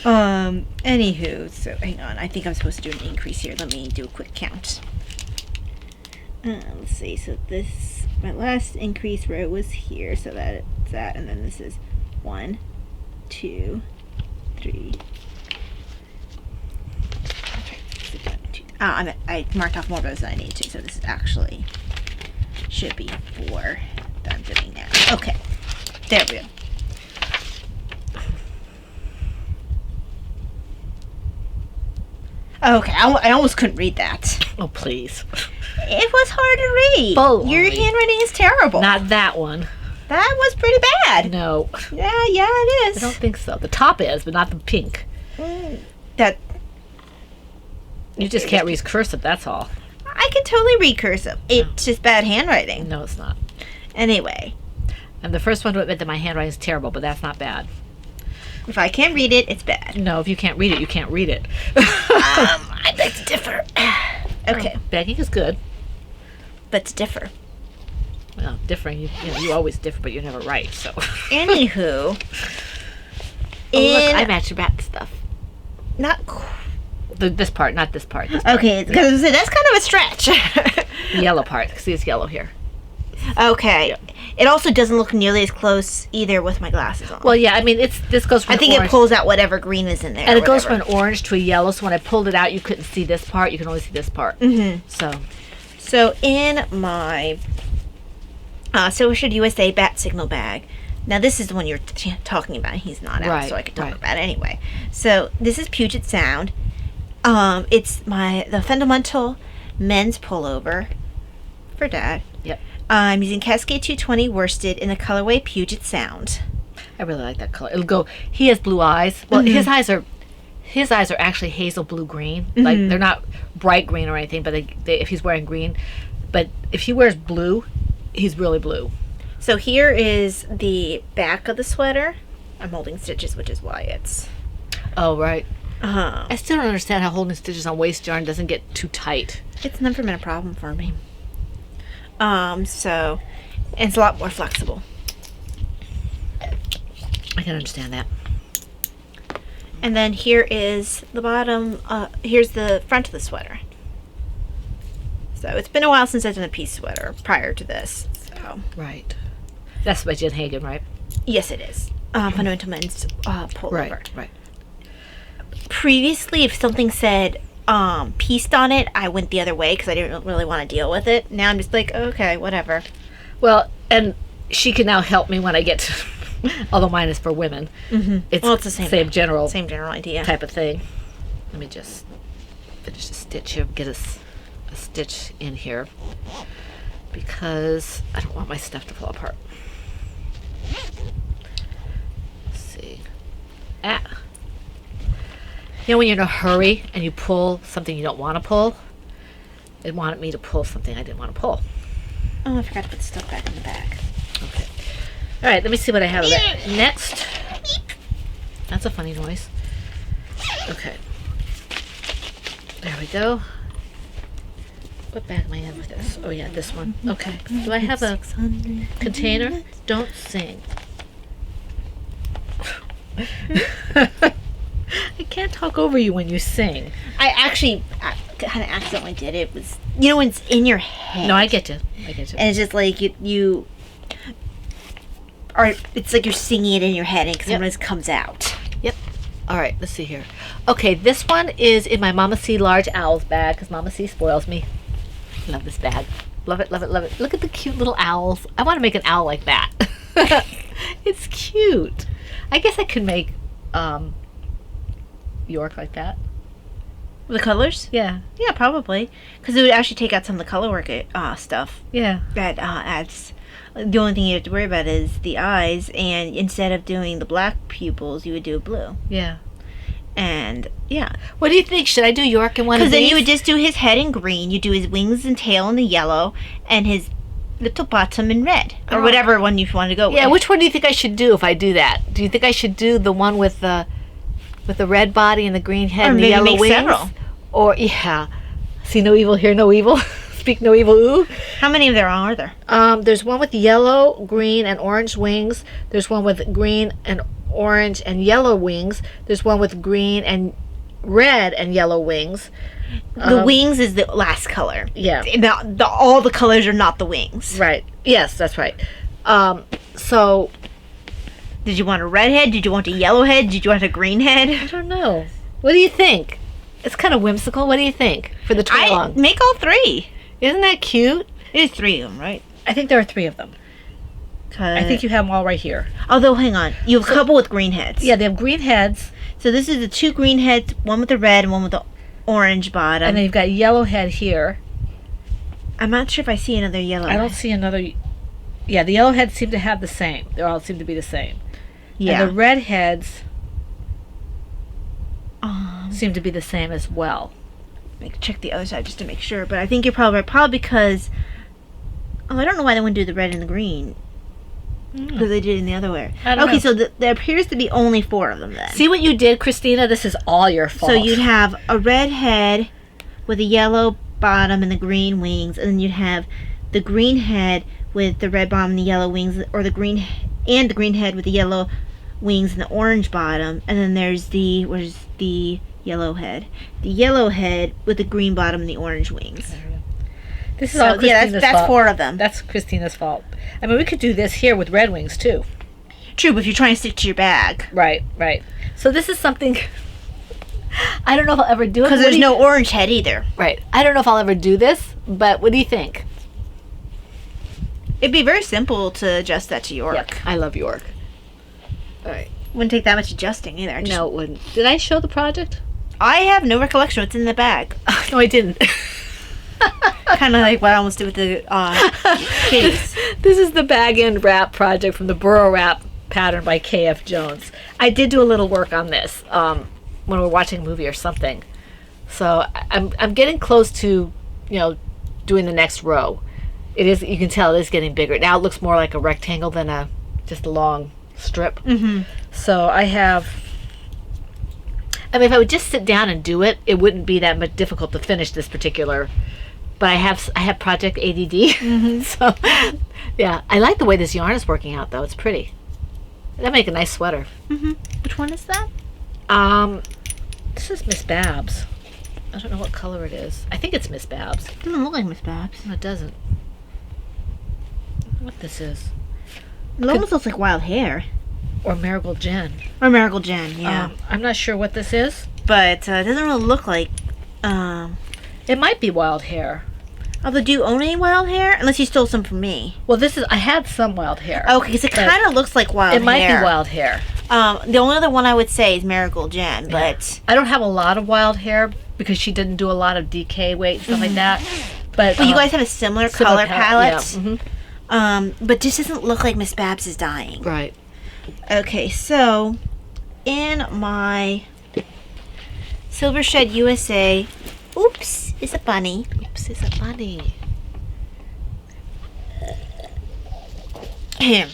Speaker 3: Anywho, so hang on. I think I'm supposed to do an increase here. Let me do a quick count. Let's see. So my last increase row was here, so that's that, and then this is 1, 2, 3. That's right. Sit down. 2, I marked off more rows than I need to, so this is actually should be 4 that I'm doing now. Okay, there we go. Okay, I almost couldn't read that.
Speaker 2: Oh, please.
Speaker 3: It was hard to read.
Speaker 2: Baloney.
Speaker 3: Your handwriting is terrible.
Speaker 2: Not that one.
Speaker 3: That was pretty bad.
Speaker 2: No.
Speaker 3: Yeah, it is.
Speaker 2: I don't think so. The top is, but not the pink.
Speaker 3: That
Speaker 2: You just can't read cursive, that's all.
Speaker 3: I can totally read cursive. It's just bad handwriting.
Speaker 2: No, it's not.
Speaker 3: Anyway,
Speaker 2: I'm the first one to admit that my handwriting is terrible, but that's not bad.
Speaker 3: if I can't read it, it's bad.
Speaker 2: No, if you can't read it, you can't read it.
Speaker 3: I'd like to differ. Okay,
Speaker 2: Begging is good.
Speaker 3: but to differ.
Speaker 2: Well, differing, you always differ, but you're never right, so.
Speaker 3: Anywho,
Speaker 2: Oh, look, I matched your back stuff.
Speaker 3: not
Speaker 2: This part, not this part. This part.
Speaker 3: okay, because that's kind of a stretch.
Speaker 2: The yellow part. See, it's yellow here.
Speaker 3: Okay.
Speaker 2: Yep.
Speaker 3: It also doesn't look nearly as close either with my glasses on.
Speaker 2: Well, yeah, I mean, this goes from
Speaker 3: I think
Speaker 2: orange,
Speaker 3: it pulls out whatever green is in there.
Speaker 2: and
Speaker 3: or
Speaker 2: it goes from
Speaker 3: whatever.
Speaker 2: an orange to a yellow, so when I pulled it out, you couldn't see this part. You can only see this part.
Speaker 3: Mhm.
Speaker 2: So,
Speaker 3: in my Social USA bat signal bag. Now this is the one you're talking about. He's not out,
Speaker 2: Right,
Speaker 3: so I can talk
Speaker 2: right.
Speaker 3: about it anyway. So this is Puget Sound. It's the fundamental men's pullover for Dad.
Speaker 2: yep.
Speaker 3: I'm using Cascade 220 worsted in the colorway Puget Sound.
Speaker 2: I really like that color. It'll go. He has blue eyes. Well, his eyes are actually hazel blue green. Like they're not bright green or anything. But they if he's wearing green, but if he wears blue, he's really blue.
Speaker 3: So here is the back of the sweater. I'm holding stitches, which is why it's.
Speaker 2: Oh, right.
Speaker 3: Uh,
Speaker 2: I still don't understand how holding stitches on waist yarn doesn't get too tight.
Speaker 3: it's never been a problem for me. So, and it's a lot more flexible.
Speaker 2: I can understand that.
Speaker 3: And then here is the bottom. Here's the front of the sweater. So it's been a while since I've done a piece sweater prior to this. So
Speaker 2: Right. That's by Jen Hagen, right?
Speaker 3: yes, it is. Fundamental men's pullover.
Speaker 2: Right.
Speaker 3: Previously, if something said pieced on it, I went the other way because I didn't really want to deal with it. Now I'm just like, okay, whatever.
Speaker 2: Well, and she can now help me when I get to, although mine is for women.
Speaker 3: Mm-hmm.
Speaker 2: It's,
Speaker 3: Well, it's the same
Speaker 2: general
Speaker 3: general idea.
Speaker 2: type of thing. Let me just finish the stitch here, get us a stitch in here, because I don't want my stuff to fall apart. Let's see. You know when you're in a hurry and you pull something you don't want to pull? It wanted me to pull something I didn't want to pull.
Speaker 3: Oh, I forgot to put the stuff back in the bag.
Speaker 2: Okay. All right, let me see what I have of that. Next. That's a funny noise. Okay. There we go. What bag am I in with this? Oh, yeah, this one. Okay. Do I have a container? Don't sing. I can't talk over you when you sing.
Speaker 3: I actually kind of accidentally did it. It was, you know, when it's in your head.
Speaker 2: No, I get you.
Speaker 3: And it's just like you or it's like you're singing it in your head and sometimes it comes out.
Speaker 2: Yep. All right, let's see here. Okay, this one is in my Mama C large owls bag because Mama C spoils me. Love this bag. Love it, love it, love it. Look at the cute little owls. I want to make an owl like that. It's cute. I guess I could make York like that.
Speaker 3: The colors?
Speaker 2: Yeah.
Speaker 3: Yeah, probably. Because it would actually take out some of the color work stuff.
Speaker 2: Yeah.
Speaker 3: That adds. The only thing you have to worry about is the eyes, and instead of doing the black pupils, you would do blue.
Speaker 2: Yeah.
Speaker 3: And yeah,
Speaker 2: What do you think? Should I do York in one of
Speaker 3: because
Speaker 2: these?
Speaker 3: then you would just do his head in green, you do his wings and tail in the yellow, and his little bottom in red, or
Speaker 2: Oh.
Speaker 3: whatever one you want to go
Speaker 2: Yeah,
Speaker 3: with.
Speaker 2: which one do you think I should do if I do that? Do you think I should do the one with the red body and the green head
Speaker 3: Or
Speaker 2: and the
Speaker 3: maybe
Speaker 2: yellow
Speaker 3: make
Speaker 2: wings?
Speaker 3: several.
Speaker 2: Or yeah, see no evil, hear no evil, speak no evil. Ooh.
Speaker 3: How many of there are there?
Speaker 2: There's one with yellow, green, and orange wings. There's one with green and orange and yellow wings. There's one with green and red and yellow wings.
Speaker 3: The wings is the last color.
Speaker 2: Yeah.
Speaker 3: All the colors are not the wings.
Speaker 2: Right. Yes, that's right. So
Speaker 3: Did you want a red head? Did you want a yellow head? Did you want a green
Speaker 2: I
Speaker 3: head?
Speaker 2: don't know. What do you think? It's kind of whimsical. What do you think for the twin
Speaker 3: I
Speaker 2: along?
Speaker 3: make all three.
Speaker 2: Isn't that cute?
Speaker 3: There's three of them, right?
Speaker 2: I think there are 3 of them. I think you have them all right here.
Speaker 3: Although, hang on. You have a couple with green heads.
Speaker 2: Yeah, they have green heads.
Speaker 3: So this is the 2 green heads, one with the red and one with the orange bottom.
Speaker 2: And then you've got yellow head here.
Speaker 3: I'm not sure if I see another yellow.
Speaker 2: I don't see another. Yeah, the yellow heads seem to have the same. They all seem to be the same.
Speaker 3: Yeah.
Speaker 2: And the red heads seem to be the same as well.
Speaker 3: Check the other side just to make sure, but I think you're probably right. Probably because... Oh, I don't know why they wouldn't do the red and the green. Because they did it in the other way.
Speaker 2: I don't know.
Speaker 3: So there appears to be only 4 of them then.
Speaker 2: See what you did, Christina? This is all your fault.
Speaker 3: So you'd have a red head with a yellow bottom and the green wings, and then you'd have the green head with the red bottom and the yellow wings, or the green head with the yellow wings and the orange bottom, and then there's the yellow head. The yellow head with the green bottom and the orange wings.
Speaker 2: This is all Christina's fault.
Speaker 3: That's 4 of them.
Speaker 2: That's Christina's fault. I mean, we could do this here with red wings, too.
Speaker 3: True, but if you're trying to stick to your bag.
Speaker 2: Right. So this is something... I don't know if I'll ever do it.
Speaker 3: Because there's no orange head either.
Speaker 2: Right. I don't know if I'll ever do this, but what do you think?
Speaker 3: It'd be very simple to adjust that to York.
Speaker 2: Yep. I love York. All right.
Speaker 3: Wouldn't take that much adjusting either.
Speaker 2: No, it wouldn't. Did I show the project?
Speaker 3: I have no recollection what's in the bag.
Speaker 2: No, I didn't.
Speaker 3: Kind of like what I almost did with the kitties.
Speaker 2: This is the bag end wrap project from the Burrow Wrap pattern by K.F. Jones. I did do a little work on this when we were watching a movie or something. So I'm getting close to, doing the next row. It is, you can tell it is getting bigger. Now it looks more like a rectangle than just a long strip. Mm-hmm. So if I would just sit down and do it, it wouldn't be that much difficult to finish this particular. But I have project ADD. Mm-hmm. So, yeah. I like the way this yarn is working out, though. It's pretty. That'd make a nice sweater.
Speaker 3: Mm-hmm. Which one is that?
Speaker 2: This is Miss Babs. I don't know what color it is. I think it's Miss Babs.
Speaker 3: It doesn't look like Miss Babs.
Speaker 2: No, it doesn't. What this is.
Speaker 3: It almost looks like Wild Hair.
Speaker 2: Or Marigold Jen.
Speaker 3: Or Marigold Jen, yeah.
Speaker 2: I'm not sure what this is.
Speaker 3: But it doesn't really look like...
Speaker 2: It might be Wild Hair.
Speaker 3: Although, do you own any Wild Hair? Unless you stole some from me.
Speaker 2: Well, I had some Wild Hair.
Speaker 3: Okay, because it kind of looks like Wild Hair.
Speaker 2: It might be Wild Hair.
Speaker 3: The only other one I would say is Marigold Jen, but...
Speaker 2: I don't have a lot of Wild Hair because she didn't do a lot of DK weight and stuff like that. But
Speaker 3: you guys have a similar color palette.
Speaker 2: Yeah. Mm-hmm.
Speaker 3: But this doesn't look like Miss Babs is dying.
Speaker 2: Right.
Speaker 3: Okay, so in my Silver Shed USA, oops, is a bunny.
Speaker 2: Oops, it's a bunny.
Speaker 3: Him.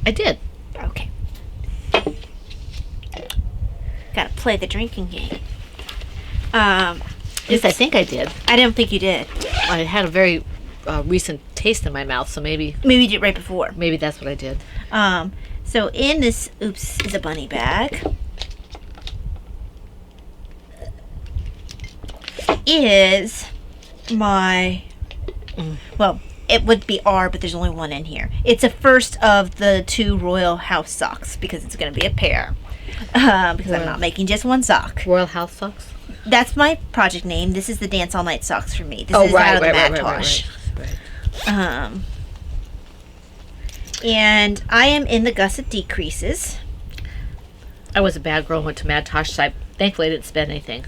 Speaker 2: I did.
Speaker 3: Okay. Gotta play the drinking game.
Speaker 2: Yes, I think I did.
Speaker 3: I don't think you did.
Speaker 2: I had a very recent taste in my mouth, so maybe
Speaker 3: you did right before.
Speaker 2: Maybe that's what I did.
Speaker 3: So in this, oops, is a bunny bag. Is my, well, it would be R, but there's only one in here. It's a first of the 2 Royal House socks because it's going to be a pair. Because I'm not making just one sock.
Speaker 2: Royal House socks?
Speaker 3: That's my project name. This is the Dance All Night socks for me. This is out of the Macintosh.
Speaker 2: Right.
Speaker 3: And I am in the Gusset Decreases.
Speaker 2: I was a bad girl and went to Macintosh, so thankfully I didn't spend anything.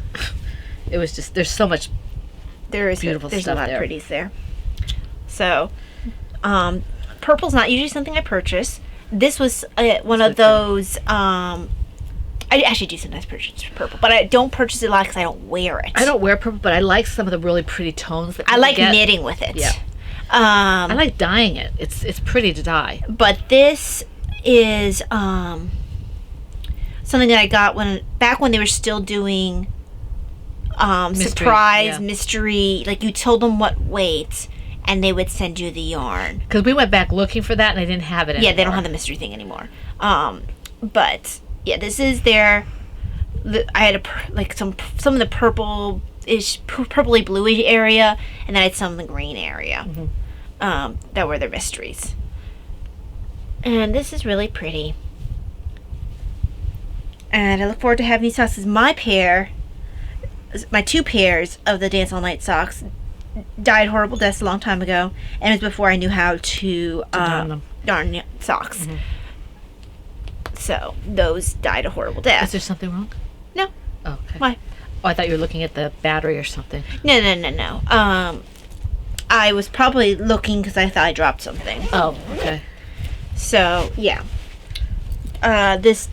Speaker 2: It was just, there's so much beautiful
Speaker 3: there's
Speaker 2: stuff
Speaker 3: a lot
Speaker 2: there.
Speaker 3: of pretties there. So, purple's not usually something I purchase. This was one of those, I actually do sometimes purchase purple, but I don't purchase it a lot because I don't wear it.
Speaker 2: I don't wear purple, but I like some of the really pretty tones that
Speaker 3: I
Speaker 2: people
Speaker 3: like
Speaker 2: get.
Speaker 3: knitting with it.
Speaker 2: Yeah. I like dyeing it. It's pretty to dye.
Speaker 3: But this is something that I got back when they were still doing surprise mystery. Like you told them what weight, and they would send you the yarn.
Speaker 2: Because we went back looking for that, and I didn't have it anymore.
Speaker 3: Yeah, they don't have the mystery thing anymore. But yeah, this is their. I had some of the purple-ish, purpley bluey area, and then I had some of the green area. Mm-hmm. That were their mysteries. And this is really pretty. And I look forward to having these socks as my pair my 2 pairs of the Dance All Night socks died horrible deaths a long time ago, and it was before I knew how to darn socks.
Speaker 2: Mm-hmm.
Speaker 3: So those died a horrible death.
Speaker 2: Is there something wrong?
Speaker 3: No.
Speaker 2: Oh, okay.
Speaker 3: Why?
Speaker 2: Oh, I thought you were looking at the battery or something.
Speaker 3: No. I was probably looking because I thought I dropped something.
Speaker 2: Oh, okay.
Speaker 3: So yeah. This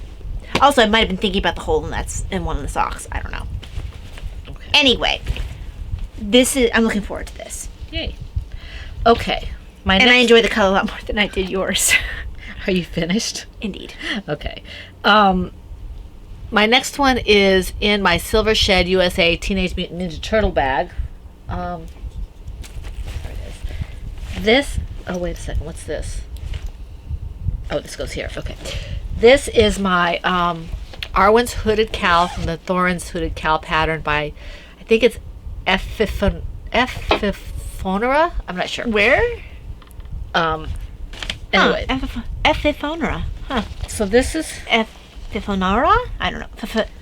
Speaker 3: also, I might have been thinking about the hole in one of the socks. I don't know.
Speaker 2: Okay.
Speaker 3: Anyway, I'm looking forward to this.
Speaker 2: Yay. Okay.
Speaker 3: I enjoy the color a lot more than I did yours.
Speaker 2: Are you finished?
Speaker 3: Indeed.
Speaker 2: Okay. My next one is in my Silver Shed USA Teenage Mutant Ninja Turtle bag. There it is. This, oh wait a second, what's this? Oh, this goes here. Okay. This is my Arwen's Hooded Cowl from the Thorin's Hooded Cowl pattern by, I think it's Ephiphonera? I'm not sure.
Speaker 3: Where?
Speaker 2: Anyway.
Speaker 3: Ephiphonera. Huh.
Speaker 2: So this is...
Speaker 3: Ephiphonera? I don't know.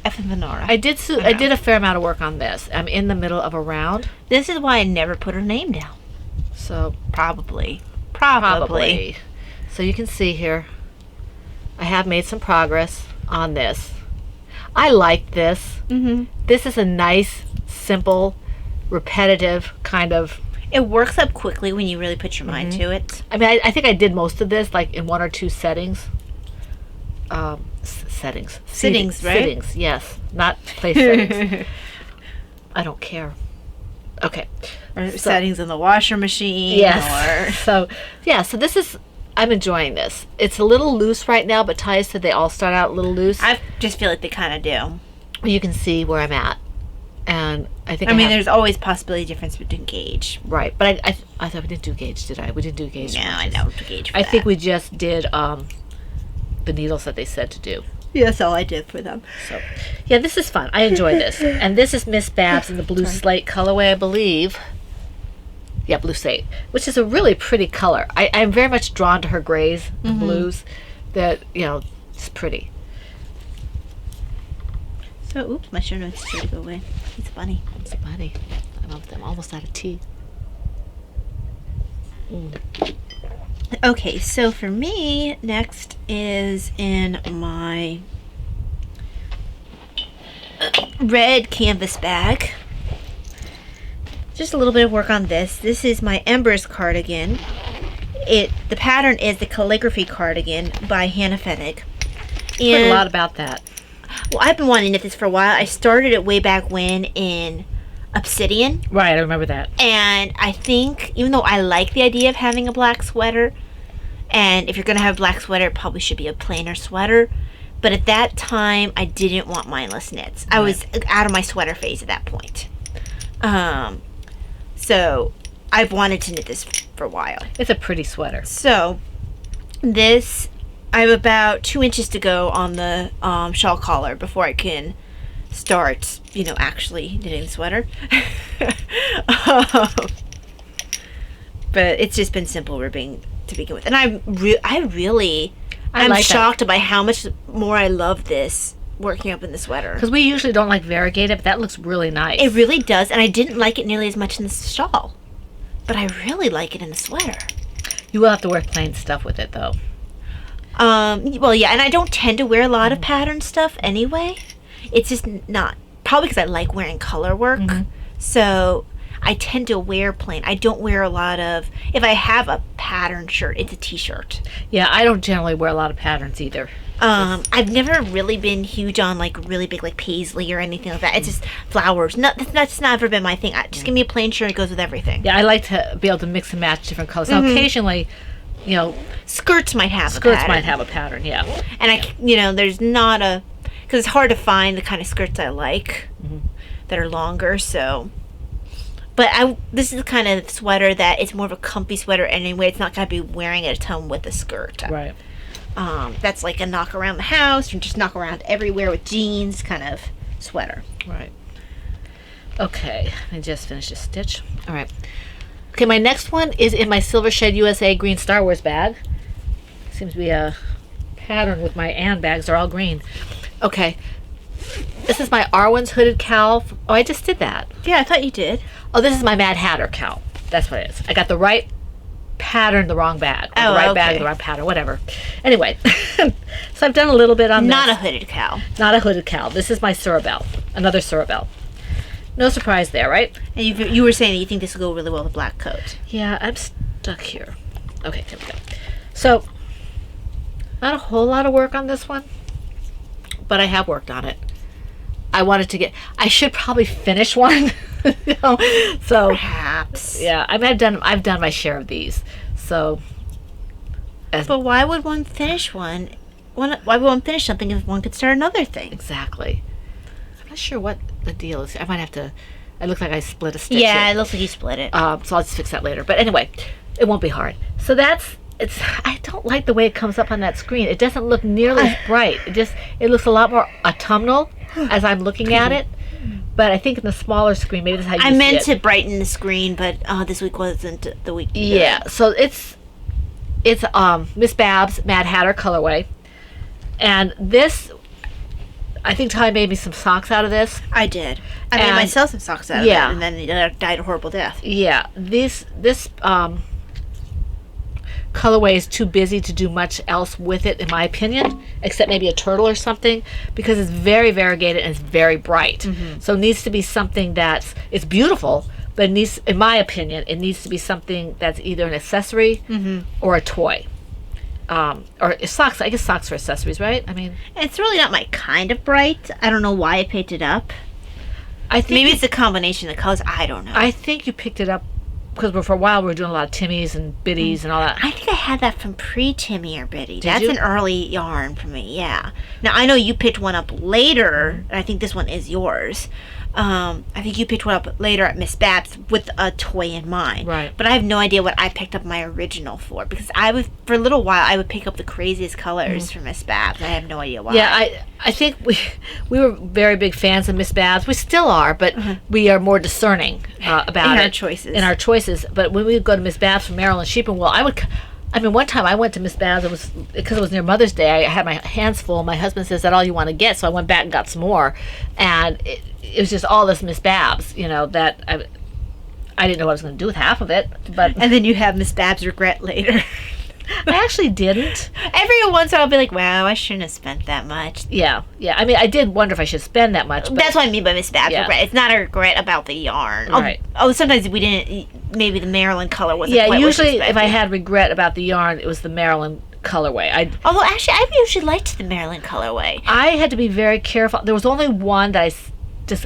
Speaker 3: Ephiphonera.
Speaker 2: I did a fair amount of work on this. I'm in the middle of a round.
Speaker 3: This is why I never put her name down.
Speaker 2: So
Speaker 3: Probably.
Speaker 2: So you can see here, I have made some progress on this. I like this.
Speaker 3: Mm-hmm.
Speaker 2: This is a nice, simple, repetitive kind of...
Speaker 3: It works up quickly when you really put your mind to it.
Speaker 2: I mean, I think I did most of this like in 1 or 2 settings. Settings.
Speaker 3: Sittings, right?
Speaker 2: Sittings, yes. Not place settings. I don't care. Okay.
Speaker 3: Or settings in the washer machine.
Speaker 2: Yes. So this is... I'm enjoying this. It's a little loose right now, but Ty said they all start out a little loose.
Speaker 3: I just feel like they kind of do.
Speaker 2: You can see where I'm at. And I think
Speaker 3: there's always possibility difference between gauge.
Speaker 2: Right. But I thought we didn't do gauge, did I? We didn't do gauge.
Speaker 3: No, I know to gauge for
Speaker 2: I
Speaker 3: that.
Speaker 2: think we just did the needles that they said to do.
Speaker 3: Yeah, that's all I did for them.
Speaker 2: So, yeah, this is fun. I enjoy this. And this is Miss Babs in the blue slate colorway, I believe. Yeah, blue slate, which is a really pretty color. I'm very much drawn to her grays and blues. That, it's pretty.
Speaker 3: So, oops, my show notes started to go away. It's funny.
Speaker 2: It's a bunny. I'm almost out of tea.
Speaker 3: Okay, so for me, next is in my red canvas bag. Just a little bit of work on this. This is my Embers cardigan. The pattern is the calligraphy cardigan by Hannah Fennig.
Speaker 2: Heard a lot about that.
Speaker 3: Well, I've been wanting to knit this for a while. I started it way back when in Obsidian.
Speaker 2: Right, I remember that.
Speaker 3: And I think, even though I like the idea of having a black sweater, and if you're going to have a black sweater, it probably should be a plainer sweater. But at that time, I didn't want mindless knits. I was out of my sweater phase at that point. So I've wanted to knit this for a while.
Speaker 2: It's a pretty sweater.
Speaker 3: So this, I have about 2 inches to go on the shawl collar before I can start, actually knitting the sweater. But it's just been simple ribbing to begin with. And I'm shocked by how much more I love this working up in the sweater.
Speaker 2: Because we usually don't like variegated, but that looks really nice.
Speaker 3: It really does, and I didn't like it nearly as much in the shawl. But I really like it in the sweater.
Speaker 2: You will have to wear plain stuff with it, though.
Speaker 3: Well, yeah, and I don't tend to wear a lot of pattern stuff anyway. It's just not, probably because I like wearing color work. So I tend to wear plain. I don't wear a lot of, if I have a pattern shirt, it's a t-shirt.
Speaker 2: Yeah, I don't generally wear a lot of patterns either.
Speaker 3: I've never really been huge on like really big like paisley or anything like that. It's just flowers. That's never been my thing. Just give me a plain shirt. It goes with everything.
Speaker 2: Yeah, I like to be able to mix and match different colors. Now, occasionally,
Speaker 3: skirts might have
Speaker 2: a pattern. Yeah,
Speaker 3: and there's not because it's hard to find the kind of skirts I like that are longer. So, but this is the kind of sweater that it's more of a comfy sweater anyway. It's not gonna be wearing it a ton with a skirt.
Speaker 2: Right.
Speaker 3: That's like a knock around the house or just knock around everywhere with jeans kind of sweater.
Speaker 2: Right. Okay, I just finished a stitch. All right. Okay, my next one is in my Silver Shed USA green Star Wars bag. Seems to be a pattern with my Ann bags. They're all green. Okay. This is my Arwen's hooded cowl. Oh, I just did that.
Speaker 3: Yeah, I thought you did.
Speaker 2: Oh, this is my Mad Hatter cowl. That's what it is. I got the right pattern, the wrong bag. Or
Speaker 3: Oh,
Speaker 2: the right
Speaker 3: okay.
Speaker 2: bag, the right pattern, whatever. Anyway, so I've done a little bit on
Speaker 3: Not a
Speaker 2: this.
Speaker 3: hooded cow.
Speaker 2: Not a hooded cowl. This is my Surabel. Another Surabel. No surprise there, right?
Speaker 3: And you were saying that you think this will go really well with a black coat.
Speaker 2: Yeah, I'm stuck here. Okay, there we go. So, not a whole lot of work on this one, but I have worked on it. I should probably finish one. You know? So,
Speaker 3: Perhaps.
Speaker 2: yeah, I mean, I've done my share of these. So,
Speaker 3: But why would one finish one? Why would one finish something if one could start another thing?
Speaker 2: exactly. I'm not sure what the deal is. I might have to. It looks like I split a stitch.
Speaker 3: Yeah,
Speaker 2: here.
Speaker 3: it looks like you split it.
Speaker 2: So I'll just fix that later. But anyway, it won't be hard. So I don't like the way it comes up on that screen. It doesn't look nearly as bright. It looks a lot more autumnal as I'm looking at it. But I think in the smaller screen, maybe that's how you
Speaker 3: I
Speaker 2: see
Speaker 3: meant
Speaker 2: it.
Speaker 3: to brighten the screen, but this week wasn't the week.
Speaker 2: Yeah. So it's Miss Babs Mad Hatter colorway, and this. I think Ty made me some socks out of this.
Speaker 3: I did. I made
Speaker 2: And-
Speaker 3: myself some socks out of
Speaker 2: yeah.
Speaker 3: it, and then it died a horrible death.
Speaker 2: Yeah, this colorway is too busy to do much else with it, in my opinion, except maybe a turtle or something, because it's very variegated and it's very bright. So it needs to be something it's beautiful, but it needs, in my opinion, it needs to be something that's either an accessory or a toy. Or socks. I guess socks are accessories, right? I mean,
Speaker 3: It's really not my kind of bright. I don't know why I picked it up.
Speaker 2: I think
Speaker 3: Maybe it's a combination of colors. I don't know.
Speaker 2: I think you picked it up because for a while we were doing a lot of Timmies and Biddies and all that.
Speaker 3: I think I had that from pre-Timmy or Biddy. That's
Speaker 2: you?
Speaker 3: an early yarn for me, yeah. Now, I know you picked one up later, and I think this one is yours. I think you picked one up later at Miss Babs with a toy in mind.
Speaker 2: Right.
Speaker 3: But I have no idea what I picked up my original for, because for a little while, I would pick up the craziest colors for Miss Babs. I have no idea why.
Speaker 2: Yeah, I think we were very big fans of Miss Babs. We still are, but we are more discerning about
Speaker 3: In
Speaker 2: it.
Speaker 3: our choices.
Speaker 2: In our choices. But when we would go to Miss Babs from Maryland Sheep and Wool, one time I went to Miss Babs. It was because it was near Mother's Day. I had my hands full. My husband says, "Is that all you want to get?" So I went back and got some more, and it was just all this Miss Babs. You know that I didn't know what I was going to do with half of it, but
Speaker 3: And then you have Miss Babs regret later.
Speaker 2: I actually didn't.
Speaker 3: Every once in a while, I'll be like, wow, I shouldn't have spent that much.
Speaker 2: Yeah. I mean, I did wonder if I should spend that much. But
Speaker 3: That's what I mean by Miss Babs
Speaker 2: Yeah.
Speaker 3: regret. It's not a regret about the yarn.
Speaker 2: Right.
Speaker 3: Sometimes we didn't. Maybe the Maryland color wasn't.
Speaker 2: yeah,
Speaker 3: quite what
Speaker 2: usually
Speaker 3: she
Speaker 2: if I
Speaker 3: expected.
Speaker 2: had regret about the yarn, it was the Maryland colorway.
Speaker 3: Although actually, I've usually liked the Maryland colorway.
Speaker 2: I had to be very careful. There was only one that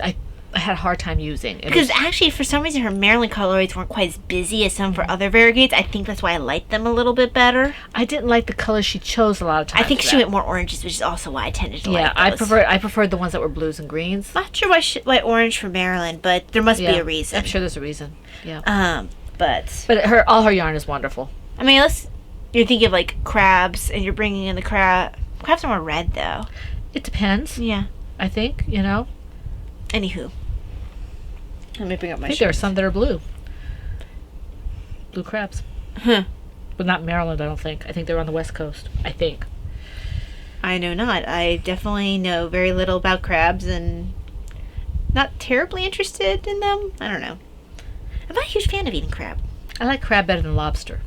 Speaker 2: I had a hard time using. It
Speaker 3: Because
Speaker 2: was-
Speaker 3: actually, for some reason, her Maryland colorways weren't quite as busy as some for other variegates. I think that's why I liked them a little bit better.
Speaker 2: I didn't like the colors she chose a lot of times.
Speaker 3: I think
Speaker 2: for
Speaker 3: she
Speaker 2: that.
Speaker 3: went more oranges, which is also why I tended to
Speaker 2: Yeah,
Speaker 3: like those.
Speaker 2: I preferred the ones that were blues and greens.
Speaker 3: Not sure why orange for Maryland, but there must be a reason.
Speaker 2: I'm sure there's a reason. Yeah.
Speaker 3: But
Speaker 2: But all her yarn is wonderful.
Speaker 3: I mean, you're thinking of like crabs, and you're bringing in the crabs are more red though.
Speaker 2: It depends.
Speaker 3: Yeah.
Speaker 2: I think,
Speaker 3: Anywho, let me bring up my.
Speaker 2: I think there are some that are blue. Blue crabs.
Speaker 3: Huh.
Speaker 2: But not Maryland, I don't think. I think they're on the West Coast. I think.
Speaker 3: I know not. I definitely know very little about crabs and not terribly interested in them. I don't know. I'm not a huge fan of eating crab.
Speaker 2: I like crab better than lobster.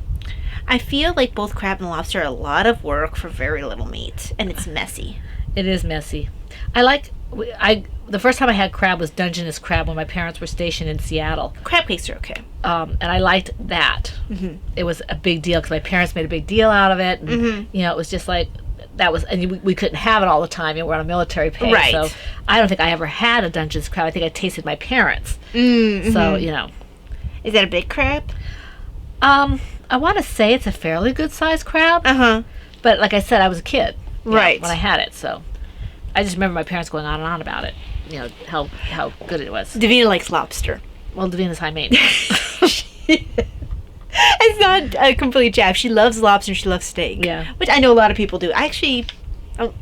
Speaker 3: I feel like both crab and lobster are a lot of work for very little meat, and it's messy.
Speaker 2: It is messy. The first time I had crab was Dungeness crab when my parents were stationed in Seattle.
Speaker 3: Crab cakes are okay.
Speaker 2: And I liked that. It was a big deal because my parents made a big deal out of it. And, it was just like, that was, and we couldn't have it all the time. We're on a military pay.
Speaker 3: Right.
Speaker 2: So I don't think I ever had a Dungeness crab. I think I tasted my parents.
Speaker 3: Mm-hmm.
Speaker 2: So,
Speaker 3: Is that a big crab?
Speaker 2: I want to say it's a fairly good sized crab.
Speaker 3: Uh-huh.
Speaker 2: But like I said, I was a kid.
Speaker 3: Right.
Speaker 2: When I had it. So I just remember my parents going on and on about it. How good it was.
Speaker 3: Davina likes lobster.
Speaker 2: Well, Davina's high maintenance.
Speaker 3: It's not a complete jab. She loves lobster. She loves steak.
Speaker 2: Yeah.
Speaker 3: Which I know a lot of people do. I'm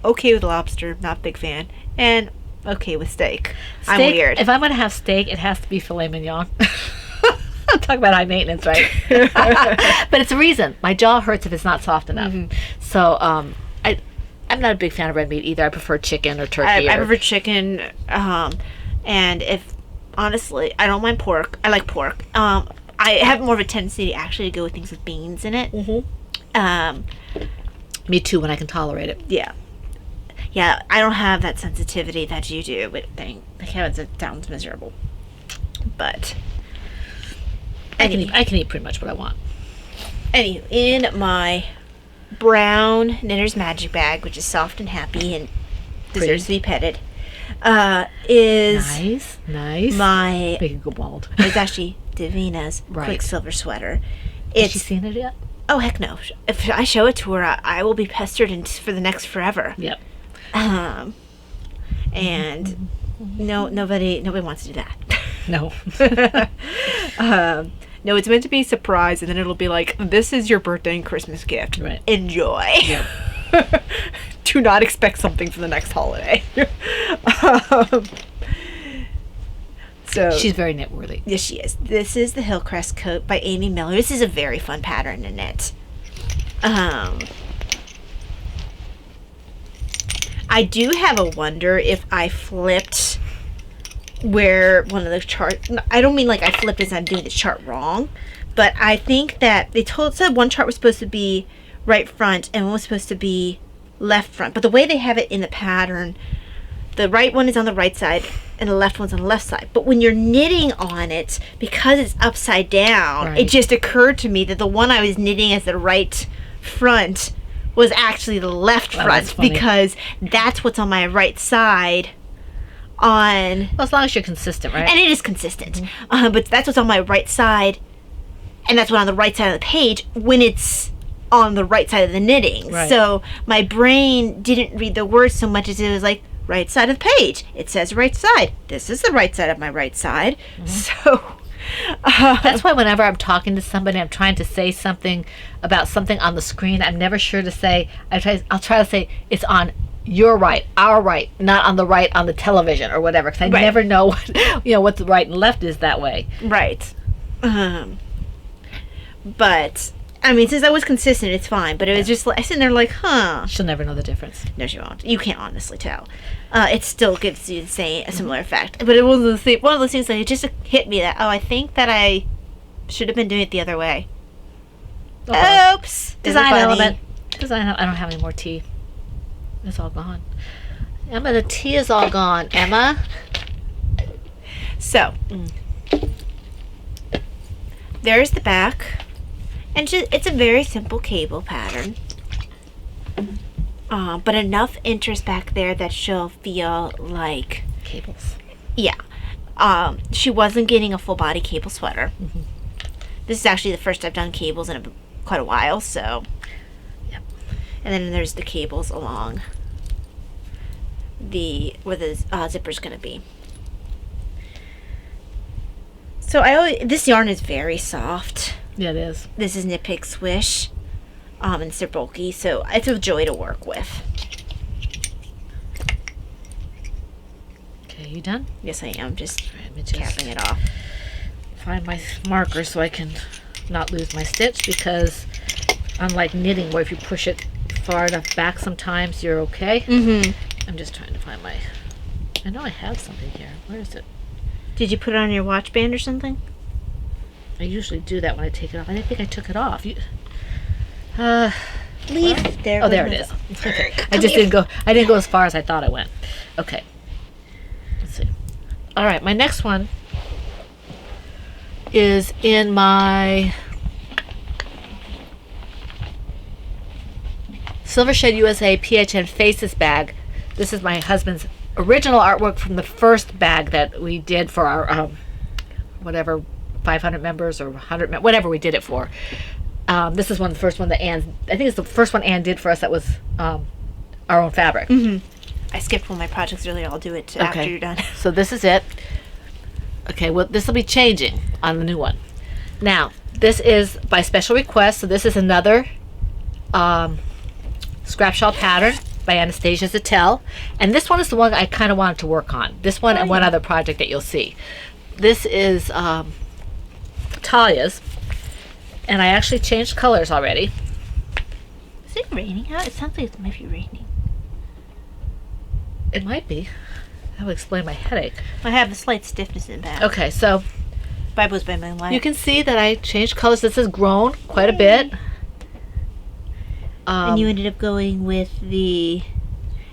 Speaker 3: okay with lobster. Not a big fan. And okay with steak. I'm
Speaker 2: Steak,
Speaker 3: weird.
Speaker 2: If I'm going to have steak, it has to be filet mignon. I'm talking about high maintenance, right? But it's a reason. My jaw hurts if it's not soft enough. So I'm not a big fan of red meat either. I prefer chicken or turkey.
Speaker 3: I prefer chicken. And if honestly, I don't mind pork. I like pork. I have more of a tendency to actually go with things with beans in it.
Speaker 2: Me too, when I can tolerate it.
Speaker 3: Yeah. Yeah, I don't have that sensitivity that you do with things. It sounds miserable. But
Speaker 2: I can eat pretty much what I want.
Speaker 3: anyway, in my brown Knitter's Magic Bag, which is soft and happy and deserves to be petted, is
Speaker 2: nice.
Speaker 3: my...
Speaker 2: Make it go bald.
Speaker 3: It's actually Davina's Quicksilver sweater.
Speaker 2: Has she seen it yet?
Speaker 3: Oh, heck no. If I show it to her, I will be pestered for the next forever.
Speaker 2: Yep.
Speaker 3: And nobody wants to do that.
Speaker 2: No.
Speaker 3: No, it's meant to be a surprise, and then it'll be like, this is your birthday and Christmas gift.
Speaker 2: Right.
Speaker 3: Enjoy.
Speaker 2: Yep.
Speaker 3: Do not expect something for the next holiday. So
Speaker 2: she's very knit-worthy.
Speaker 3: Yes, she is. This is the Hillcrest coat by Amy Miller. This is a very fun pattern to knit. I do have a wonder if I flipped where one of the charts... I don't mean like I flipped as I'm doing the chart wrong, but I think that they said one chart was supposed to be right front and one was supposed to be left front. But the way they have it in the pattern, the right one is on the right side and the left one's on the left side. But when you're knitting on it, because it's upside down, it just occurred to me that the one I was knitting as the right front was actually the left front, because that's what's on my right side on...
Speaker 2: Well, as long as you're consistent, right?
Speaker 3: And it is consistent. But that's what's on my right side, and that's what's on the right side of the page when it's on the right side of the knitting.
Speaker 2: Right.
Speaker 3: So my brain didn't read the words so much as it was like, right side of the page. It says right side. This is the right side of my right side. So...
Speaker 2: that's why whenever I'm talking to somebody, I'm trying to say something about something on the screen, I'm never sure to say... I'll try to say, it's on your right, our right, not on the right on the television or whatever, because I never know what the right and left is that way.
Speaker 3: Right. But I mean, since I was consistent, it's fine. But it was just like, I sitting there like, huh.
Speaker 2: She'll never know the difference.
Speaker 3: No, she won't. You can't honestly tell. It still gives you the same, a similar effect. But it was one of those things that it just hit me that, I think that I should have been doing it the other way.
Speaker 2: Okay.
Speaker 3: Oops.
Speaker 2: Design element. I don't have any more tea. It's all gone. Emma, the tea is all gone. Emma?
Speaker 3: So, there's the back. And it's a very simple cable pattern. But enough interest back there that she'll feel like...
Speaker 2: Cables.
Speaker 3: Yeah. She wasn't getting a full body cable sweater. This is actually the first I've done cables in quite a while, so...
Speaker 2: Yep.
Speaker 3: And then there's the cables along where the zipper's going to be. So this yarn is very soft.
Speaker 2: Yeah, it is.
Speaker 3: This is Knit Pig Swish, and it's bulky, so it's a joy to work with.
Speaker 2: Okay, you done?
Speaker 3: Yes, I am. Just
Speaker 2: Let me just
Speaker 3: capping it off.
Speaker 2: find my marker so I can not lose my stitch, because unlike knitting where if you push it far enough back sometimes you're okay. I'm just trying to find I know I have something here. Where is it?
Speaker 3: Did you put it on your watch band or something?
Speaker 2: I usually do that when I take it off. I didn't think I took it off.
Speaker 3: Leave there.
Speaker 2: Oh, there it is. Okay. I didn't go as far as I thought I went. Okay. Let's see. All right, my next one is in my Silvershed USA PHN Faces bag. This is my husband's original artwork from the first bag that we did for our whatever 500 members or 100 whatever we did it for. This is the first one that I think it's the first one Anne did for us that was our own fabric.
Speaker 3: I skipped one of my projects earlier. I'll do it after you're done.
Speaker 2: So this is it. Okay, well, this will be changing on the new one. Now, this is by special request, so this is another scrap shawl pattern by Anastasia Zattel. And this one is the one I kind of wanted to work on. This one and one other project that you'll see. This is Talia's. And I actually changed colors already.
Speaker 3: Is it raining out? It sounds like it might be raining.
Speaker 2: It might be. That would explain my headache.
Speaker 3: I have a slight stiffness in the back.
Speaker 2: Okay, so
Speaker 3: Bible's by my life.
Speaker 2: you can see that I changed colors. This has grown quite a bit.
Speaker 3: And you ended up going with the...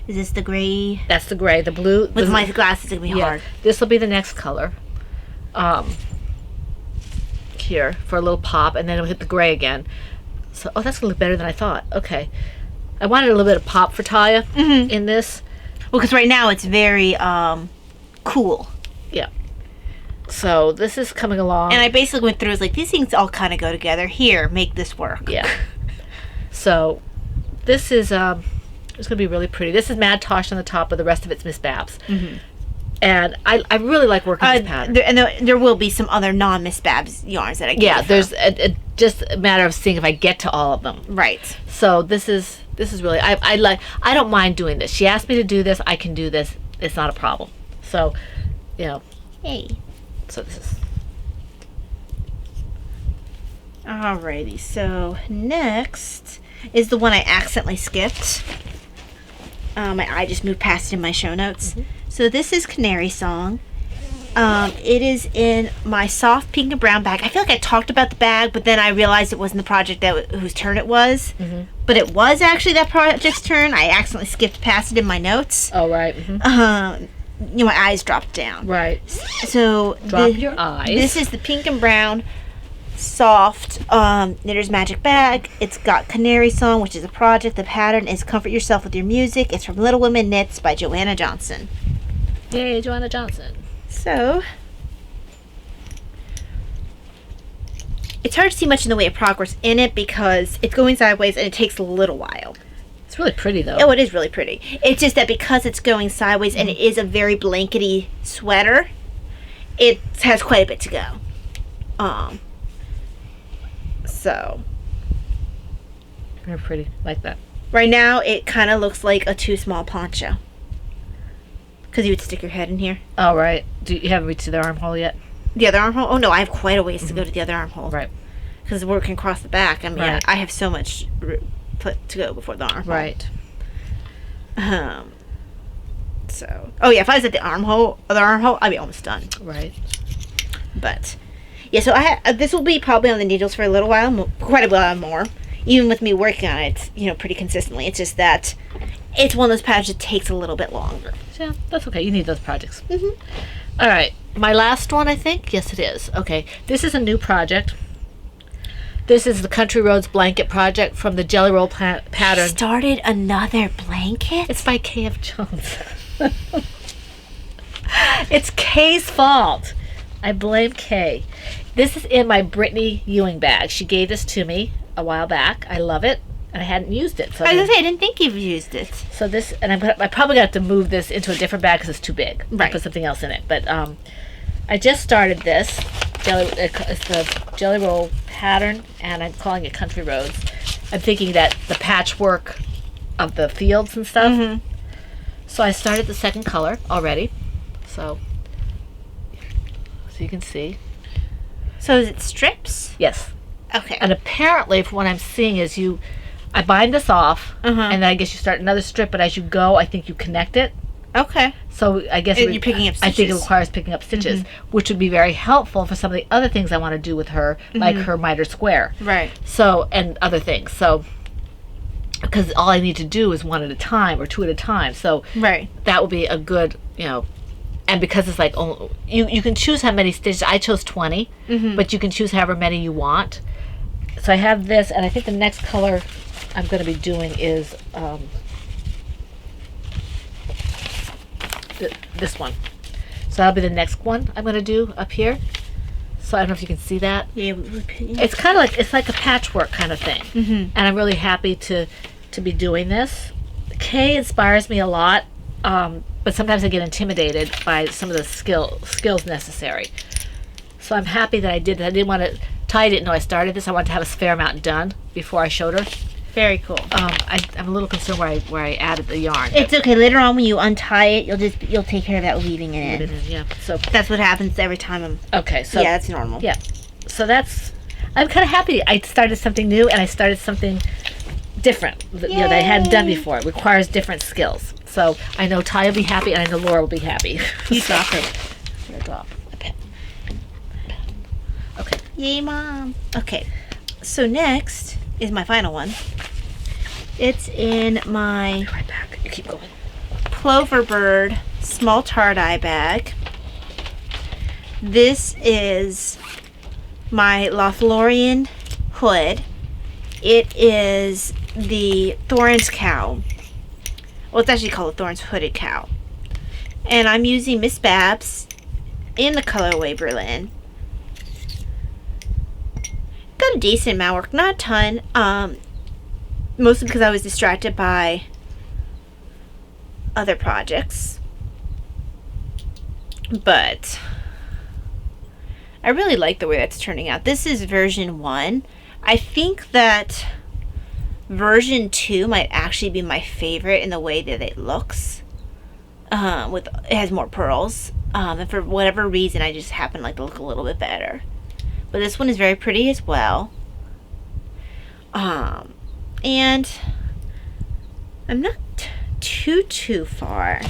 Speaker 3: Is this the gray?
Speaker 2: That's the gray. The blue...
Speaker 3: With my glasses, it's going to be hard.
Speaker 2: This will be the next color. Here, for a little pop, and then it'll hit the gray again. So, oh, that's going to look better than I thought. Okay. I wanted a little bit of pop for Talia in this.
Speaker 3: Well, because right now it's very cool.
Speaker 2: Yeah. So this is coming along.
Speaker 3: And I basically went through, like, these things all kind of go together. Here, make this work.
Speaker 2: Yeah. So this is, it's going to be really pretty. This is Mad Tosh on the top, but the rest of it's Miss Babs. Mm-hmm. And I really like working this pattern.
Speaker 3: There will be some other non-Miss Babs yarns that I get.
Speaker 2: Yeah, there's just a matter of seeing if I get to all of them.
Speaker 3: Right.
Speaker 2: So this is really, I don't mind doing this. She asked me to do this. I can do this. It's not a problem. So, you know.
Speaker 3: Hey.
Speaker 2: So this is.
Speaker 3: Alrighty. So next is the one I accidentally skipped. My eye just moved past it in my show notes. Mm-hmm. So this is Canary Song. It is in my soft pink and brown bag. I feel like I talked about the bag, but then I realized it wasn't the project whose turn it was. Mm-hmm. But it was actually that project's turn. I accidentally skipped past it in my notes.
Speaker 2: Oh, right. Mm-hmm.
Speaker 3: My eyes dropped down.
Speaker 2: Right.
Speaker 3: So
Speaker 2: drop your eyes.
Speaker 3: This is the pink and brown soft Knitter's Magic bag. It's got Canary Song, which is a project. The pattern is Comfort Yourself with Your Music. It's from Little Women Knits by Joanna Johnson.
Speaker 2: Yay, Joanna Johnson.
Speaker 3: So it's hard to see much in the way of progress in it because it's going sideways and it takes a little while.
Speaker 2: It's really pretty though.
Speaker 3: Oh, it is really pretty. It's just that because it's going sideways and it is a very blankety sweater, it has quite a bit to go. So
Speaker 2: very pretty, like that.
Speaker 3: Right now, it kind of looks like a too small poncho. Because you would stick your head in here.
Speaker 2: Oh, right. Do you haven't reached to the armhole yet?
Speaker 3: The other armhole? Oh, no, I have quite a ways to go to the other armhole.
Speaker 2: Right.
Speaker 3: Because working across the back, I mean,
Speaker 2: right.
Speaker 3: I have so much to go before the armhole.
Speaker 2: Right.
Speaker 3: So, oh yeah, if I was at the other armhole, I'd be almost done.
Speaker 2: Right.
Speaker 3: But, yeah, so this will be probably on the needles for a little while, quite a while more. Even with me working on it, pretty consistently. It's just that it's one of those patterns that takes a little bit longer.
Speaker 2: Yeah, that's okay. You need those projects.
Speaker 3: Mm-hmm.
Speaker 2: All right. My last one, I think? Yes, it is. Okay. This is a new project. This is the Country Roads Blanket Project from the Jelly Roll pattern.
Speaker 3: Started another blanket?
Speaker 2: It's by K.F. Jones. It's Kay's fault. I blame Kay. This is in my Brittany Ewing bag. She gave this to me a while back. I love it. And I hadn't used it. So
Speaker 3: I was going to say, I didn't think you've used it.
Speaker 2: So this, and I probably got to move this into a different bag because it's too big.
Speaker 3: Right.
Speaker 2: Put something else in it. But I just started this. It's the Jelly Roll pattern, and I'm calling it Country Roads. I'm thinking that the patchwork of the fields and stuff. Mm-hmm. So I started the second color already. So you can see.
Speaker 3: So is it strips?
Speaker 2: Yes.
Speaker 3: Okay.
Speaker 2: And apparently, from what I'm seeing, is I bind this off, and then I guess you start another strip, but as you go, I think you connect it.
Speaker 3: Okay.
Speaker 2: So I guess
Speaker 3: you're picking up stitches.
Speaker 2: I think it requires picking up stitches, which would be very helpful for some of the other things I want to do with her, like her miter square.
Speaker 3: Right.
Speaker 2: So, and other things. So, because all I need to do is one at a time or two at a time. So
Speaker 3: right.
Speaker 2: That would be a good, and because it's like, you can choose how many stitches. I chose 20, but you can choose however many you want. So I have this, and I think the next color I'm going to be doing is this one. So that'll be the next one I'm going to do up here. So I don't know if you can see that.
Speaker 3: Yeah.
Speaker 2: It's kind of like, it's like a patchwork kind of thing. And I'm really happy to be doing this. Kay inspires me a lot, but sometimes I get intimidated by some of the skills necessary. So I'm happy that I did that. I didn't want to, Ty didn't know I started this. I wanted to have a fair amount done before I showed her.
Speaker 3: Very cool.
Speaker 2: I'm a little concerned where I added the yarn.
Speaker 3: It's okay. Later on, when you untie it, you'll take care of that weaving it in.
Speaker 2: Yeah. So
Speaker 3: that's what happens every time I'm.
Speaker 2: Okay. So
Speaker 3: yeah, that's normal.
Speaker 2: Yeah. So I'm kind of happy. I started something new, and I started something different. That I hadn't done before. It requires different skills. So I know Ty will be happy, and I know Laura will be happy.
Speaker 3: You drop it.
Speaker 2: I'm gonna drop a pen. Okay.
Speaker 3: Yay, Mom. Okay. So next is my final one. It's in my
Speaker 2: Be right back. You keep going.
Speaker 3: Plover Bird small tie-dye bag. This is my Lothlorien hood. It is the Thorns cow. Well, it's actually called a Thorns hooded cow. And I'm using Miss Babs in the colorway Berlin. Got a decent amount of work, not a ton. Mostly because I was distracted by other projects. But I really like the way that's turning out. This is version 1. I think that version 2 might actually be my favorite in the way that it looks. It has more pearls. And for whatever reason, I just happen to like to look a little bit better. But this one is very pretty as well. And I'm not too far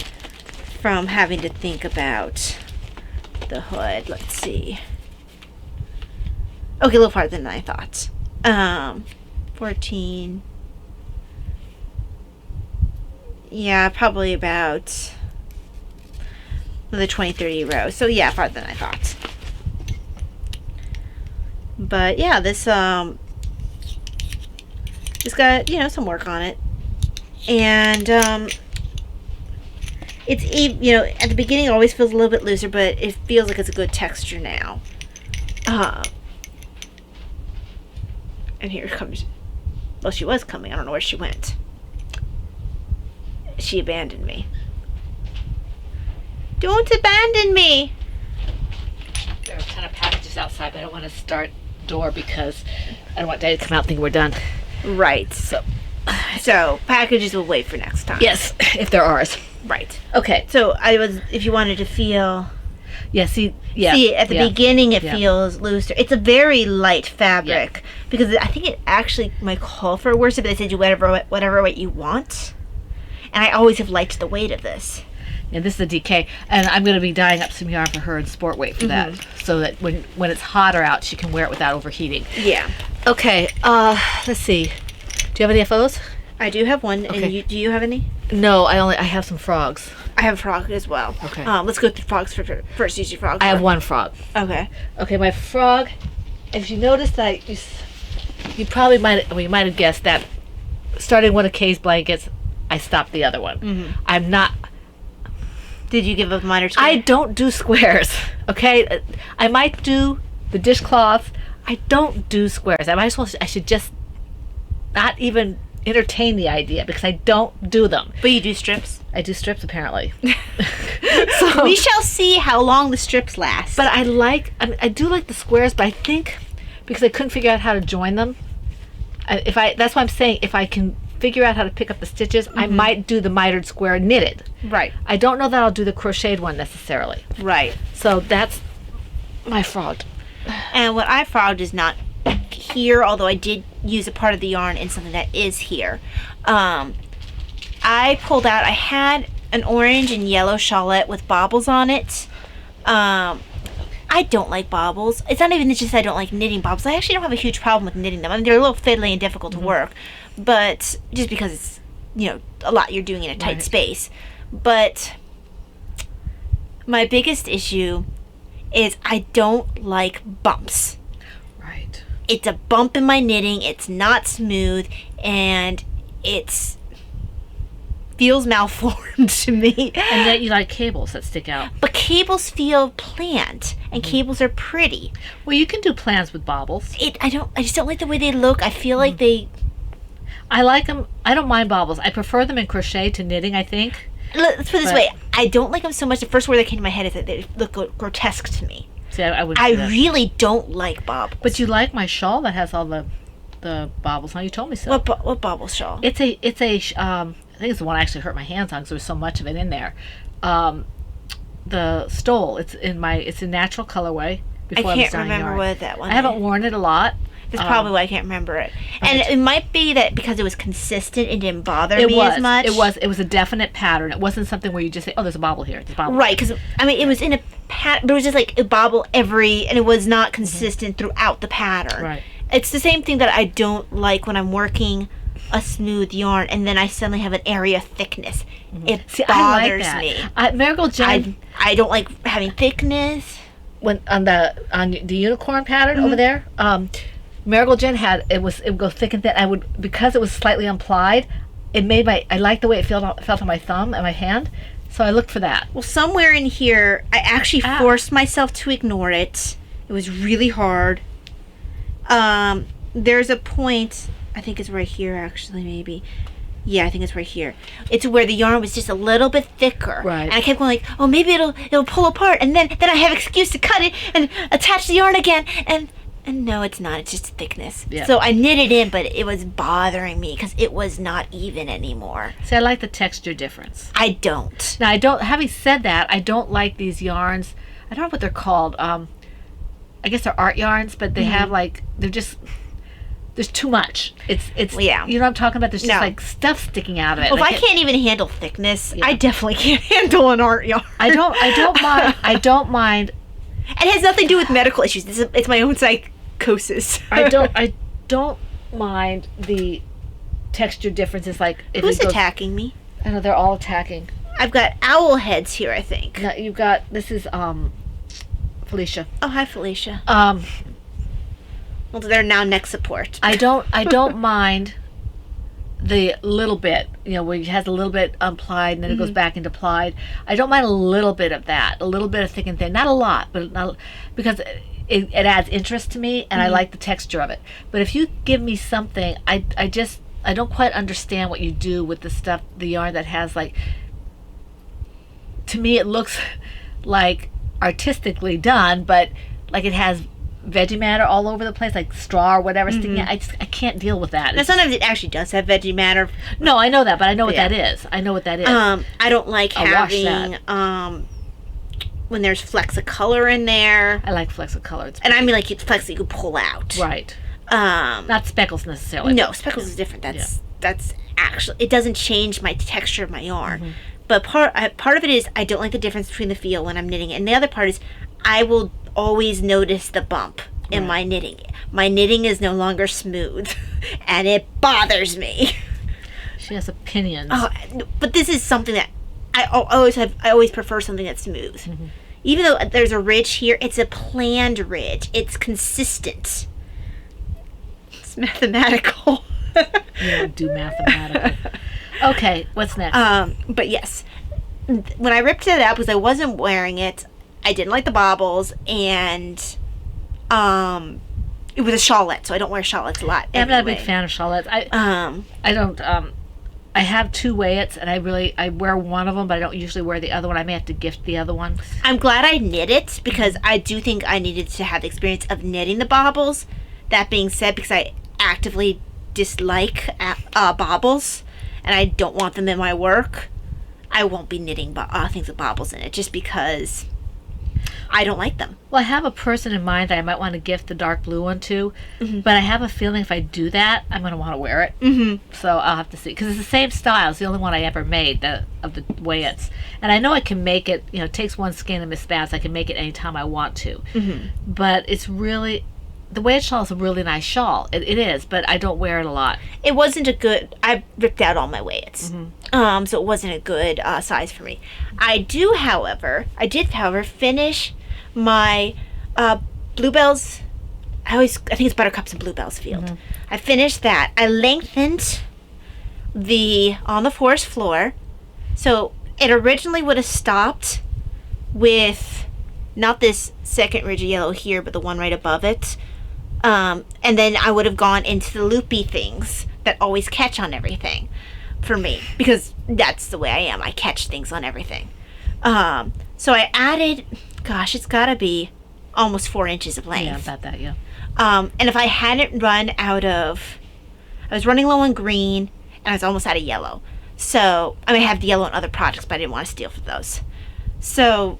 Speaker 3: from having to think about the hood. Let's see. Okay, a little farther than I thought. 14. Yeah, probably about the 20-30 rows. So yeah, farther than I thought. But yeah, this it's got, some work on it. And it's, at the beginning it always feels a little bit looser, but it feels like it's a good texture now. And here comes, well, she was coming. I don't know where she went. She abandoned me. Don't abandon me!
Speaker 2: There are a ton of packages outside, but I don't want to start the door because I don't want Daddy to come out and think we're done.
Speaker 3: Right. So packages will wait for next time.
Speaker 2: Yes, if they're ours.
Speaker 3: Right.
Speaker 2: Okay.
Speaker 3: So if you wanted to feel...
Speaker 2: Yeah, see,
Speaker 3: at the beginning it feels looser. It's a very light fabric because I think it actually might call for a worsted, but they said you whatever weight you want. And I always have liked the weight of this.
Speaker 2: And this is a DK, and I'm going to be dyeing up some yarn for her in sport weight for that, so that when it's hotter out, she can wear it without overheating.
Speaker 3: Yeah.
Speaker 2: Okay. Let's see. Do you have any FOs?
Speaker 3: I do have one.
Speaker 2: Okay.
Speaker 3: And do you have any?
Speaker 2: No, I have some frogs.
Speaker 3: I have a frog as well.
Speaker 2: Okay.
Speaker 3: Let's go through frogs first. Use your frog.
Speaker 2: I have one frog.
Speaker 3: Okay.
Speaker 2: Okay, my frog. If you notice that you probably might have guessed that starting one of Kay's blankets, I stopped the other one.
Speaker 3: Mm-hmm.
Speaker 2: I'm not.
Speaker 3: Did you give a minor square?
Speaker 2: I don't do squares. Okay, I might do the dishcloth. I don't do squares. I should just not even entertain the idea because I don't do them.
Speaker 3: But you do strips?
Speaker 2: I do strips apparently.
Speaker 3: So we shall see how long the strips last.
Speaker 2: But I do like the squares, but I think because I couldn't figure out how to join them, that's why I'm saying if I can figure out how to pick up the stitches, I might do the mitered square knitted.
Speaker 3: Right.
Speaker 2: I don't know that I'll do the crocheted one necessarily.
Speaker 3: Right.
Speaker 2: So that's my frog.
Speaker 3: And what I frogged is not here, although I did use a part of the yarn in something that is here. I pulled out, I had an orange and yellow shawlette with baubles on it. I don't like baubles. It's not even just I don't like knitting baubles. I actually don't have a huge problem with knitting them. I mean, they're a little fiddly and difficult to work, but just because it's, a lot you're doing in a tight space. But my biggest issue is I don't like bumps.
Speaker 2: Right.
Speaker 3: It's a bump in my knitting. It's not smooth, and feels malformed to me.
Speaker 2: And yet you like cables that stick out.
Speaker 3: But cables feel planned, and cables are pretty.
Speaker 2: Well, you can do plans with baubles.
Speaker 3: I just don't like the way they look. I feel like they...
Speaker 2: I like them. I don't mind baubles. I prefer them in crochet to knitting, I think.
Speaker 3: Let's put it this way. I don't like them so much. The first word that came to my head is that they look grotesque to me.
Speaker 2: See, I wouldn't
Speaker 3: I
Speaker 2: do that.
Speaker 3: really don't like baubles.
Speaker 2: But you like my shawl that has all the baubles on. You told me so.
Speaker 3: What bauble shawl?
Speaker 2: It's a I think it's the one I actually hurt my hands on because there was so much of it in there. The stole. It's in natural colorway.
Speaker 3: I can't remember what that one is.
Speaker 2: I haven't worn it a lot.
Speaker 3: That's probably why I can't remember it. And it might be that because it was consistent, it didn't bother me as much.
Speaker 2: It was a definite pattern. It wasn't something where you just say, oh, there's a bobble here. There's a bobble.
Speaker 3: Right, because, I mean, it was in a pattern, but it was just like a bobble and it was not consistent throughout the pattern.
Speaker 2: Right.
Speaker 3: It's the same thing that I don't like when I'm working a smooth yarn and then I suddenly have an area of thickness. It bothers me.
Speaker 2: Marigold Jen,
Speaker 3: I don't like having thickness.
Speaker 2: when on the unicorn pattern over there, Marigold Jen it would go thick and thin. Because it was slightly unplied, I liked the way it felt on my thumb and my hand, so I looked for that.
Speaker 3: Well, somewhere in here, I actually forced myself to ignore it. It was really hard. There's a point, I think it's right here actually, maybe. Yeah, I think it's right here. It's where the yarn was just a little bit thicker.
Speaker 2: Right.
Speaker 3: And I kept going like, oh, maybe it'll pull apart, and then I have an excuse to cut it and attach the yarn again, and no, it's not. It's just thickness.
Speaker 2: Yeah.
Speaker 3: So I knit it in, but it was bothering me because it was not even anymore.
Speaker 2: See, I like the texture difference.
Speaker 3: I don't.
Speaker 2: Now, having said that, I don't like these yarns. I don't know what they're called. I guess they're art yarns, but they have there's too much. It's
Speaker 3: yeah.
Speaker 2: You know what I'm talking about? There's just like stuff sticking out of it.
Speaker 3: Well, if I can't even handle thickness, I definitely can't handle an art yarn.
Speaker 2: I don't mind. I don't mind.
Speaker 3: It has nothing to do with medical issues. It's my own psychosis.
Speaker 2: I don't mind the texture differences. Like
Speaker 3: who's attacking me?
Speaker 2: I know they're all attacking.
Speaker 3: I've got owl heads here, I think.
Speaker 2: No, this is Felicia.
Speaker 3: Oh, hi, Felicia. Well, they're now neck support.
Speaker 2: I don't mind the little bit, where it has a little bit unplied and then it goes back into plied. I don't mind a little bit of that, a little bit of thick and thin, not a lot, but because it adds interest to me and I like the texture of it. But if you give me something, I don't quite understand what you do with the yarn that has to me it looks like artistically done, but like it has veggie matter all over the place, like straw or whatever sticking out. I can't deal with that.
Speaker 3: Now, sometimes it actually does have veggie matter.
Speaker 2: No, I know that, but I know what that is. I know what that is.
Speaker 3: I don't like having when there's flecks of color in there.
Speaker 2: I like flecks of color.
Speaker 3: And I mean like flecks that you can pull out.
Speaker 2: Right. Not speckles necessarily.
Speaker 3: No, speckles is different. That's actually, it doesn't change my texture of my yarn. But part of it is I don't like the difference between the feel when I'm knitting it. And the other part is I will always notice the bump in my knitting. My knitting is no longer smooth, and it bothers me.
Speaker 2: She has opinions.
Speaker 3: But this is something that I always prefer something that's smooth. Even though there's a ridge here, it's a planned ridge. It's consistent. It's mathematical.
Speaker 2: You don't do mathematical. Okay, what's next?
Speaker 3: But yes, when I ripped it up because I wasn't wearing it, I didn't like the bobbles, and it was a shawlette, so I don't wear shawlettes a lot.
Speaker 2: I'm not a big fan of shawlettes. I don't. I have two weights, and I wear one of them, but I don't usually wear the other one. I may have to gift the other one.
Speaker 3: I'm glad I knit it because I do think I needed to have the experience of knitting the bobbles. That being said, because I actively dislike bobbles, and I don't want them in my work, I won't be knitting things with bobbles in it just because I don't like them.
Speaker 2: Well, I have a person in mind that I might want to gift the dark blue one to, but I have a feeling if I do that, I'm going to want to wear it. So I'll have to see. Because it's the same style. It's the only one I ever made of the weights. And I know I can make it, it takes one skein of Miss Bass. I can make it anytime I want to. But it's really, the weighted shawl is a really nice shawl. It is, but I don't wear it a lot.
Speaker 3: It wasn't I ripped out all my weights. So it wasn't a good size for me. I did, however, finish my Bluebells. I think it's Buttercups and Bluebells field. I finished that. I lengthened on the forest floor. So it originally would have stopped with not this second ridge of yellow here, but the one right above it. And then I would have gone into the loopy things that always catch on everything for me, because that's the way I am. I catch things on everything. So I added, it's gotta be almost 4 inches of length.
Speaker 2: Yeah, about that, yeah.
Speaker 3: And if I hadn't I was running low on green, and I was almost out of yellow. So, I have the yellow in other projects, but I didn't want to steal for those. So,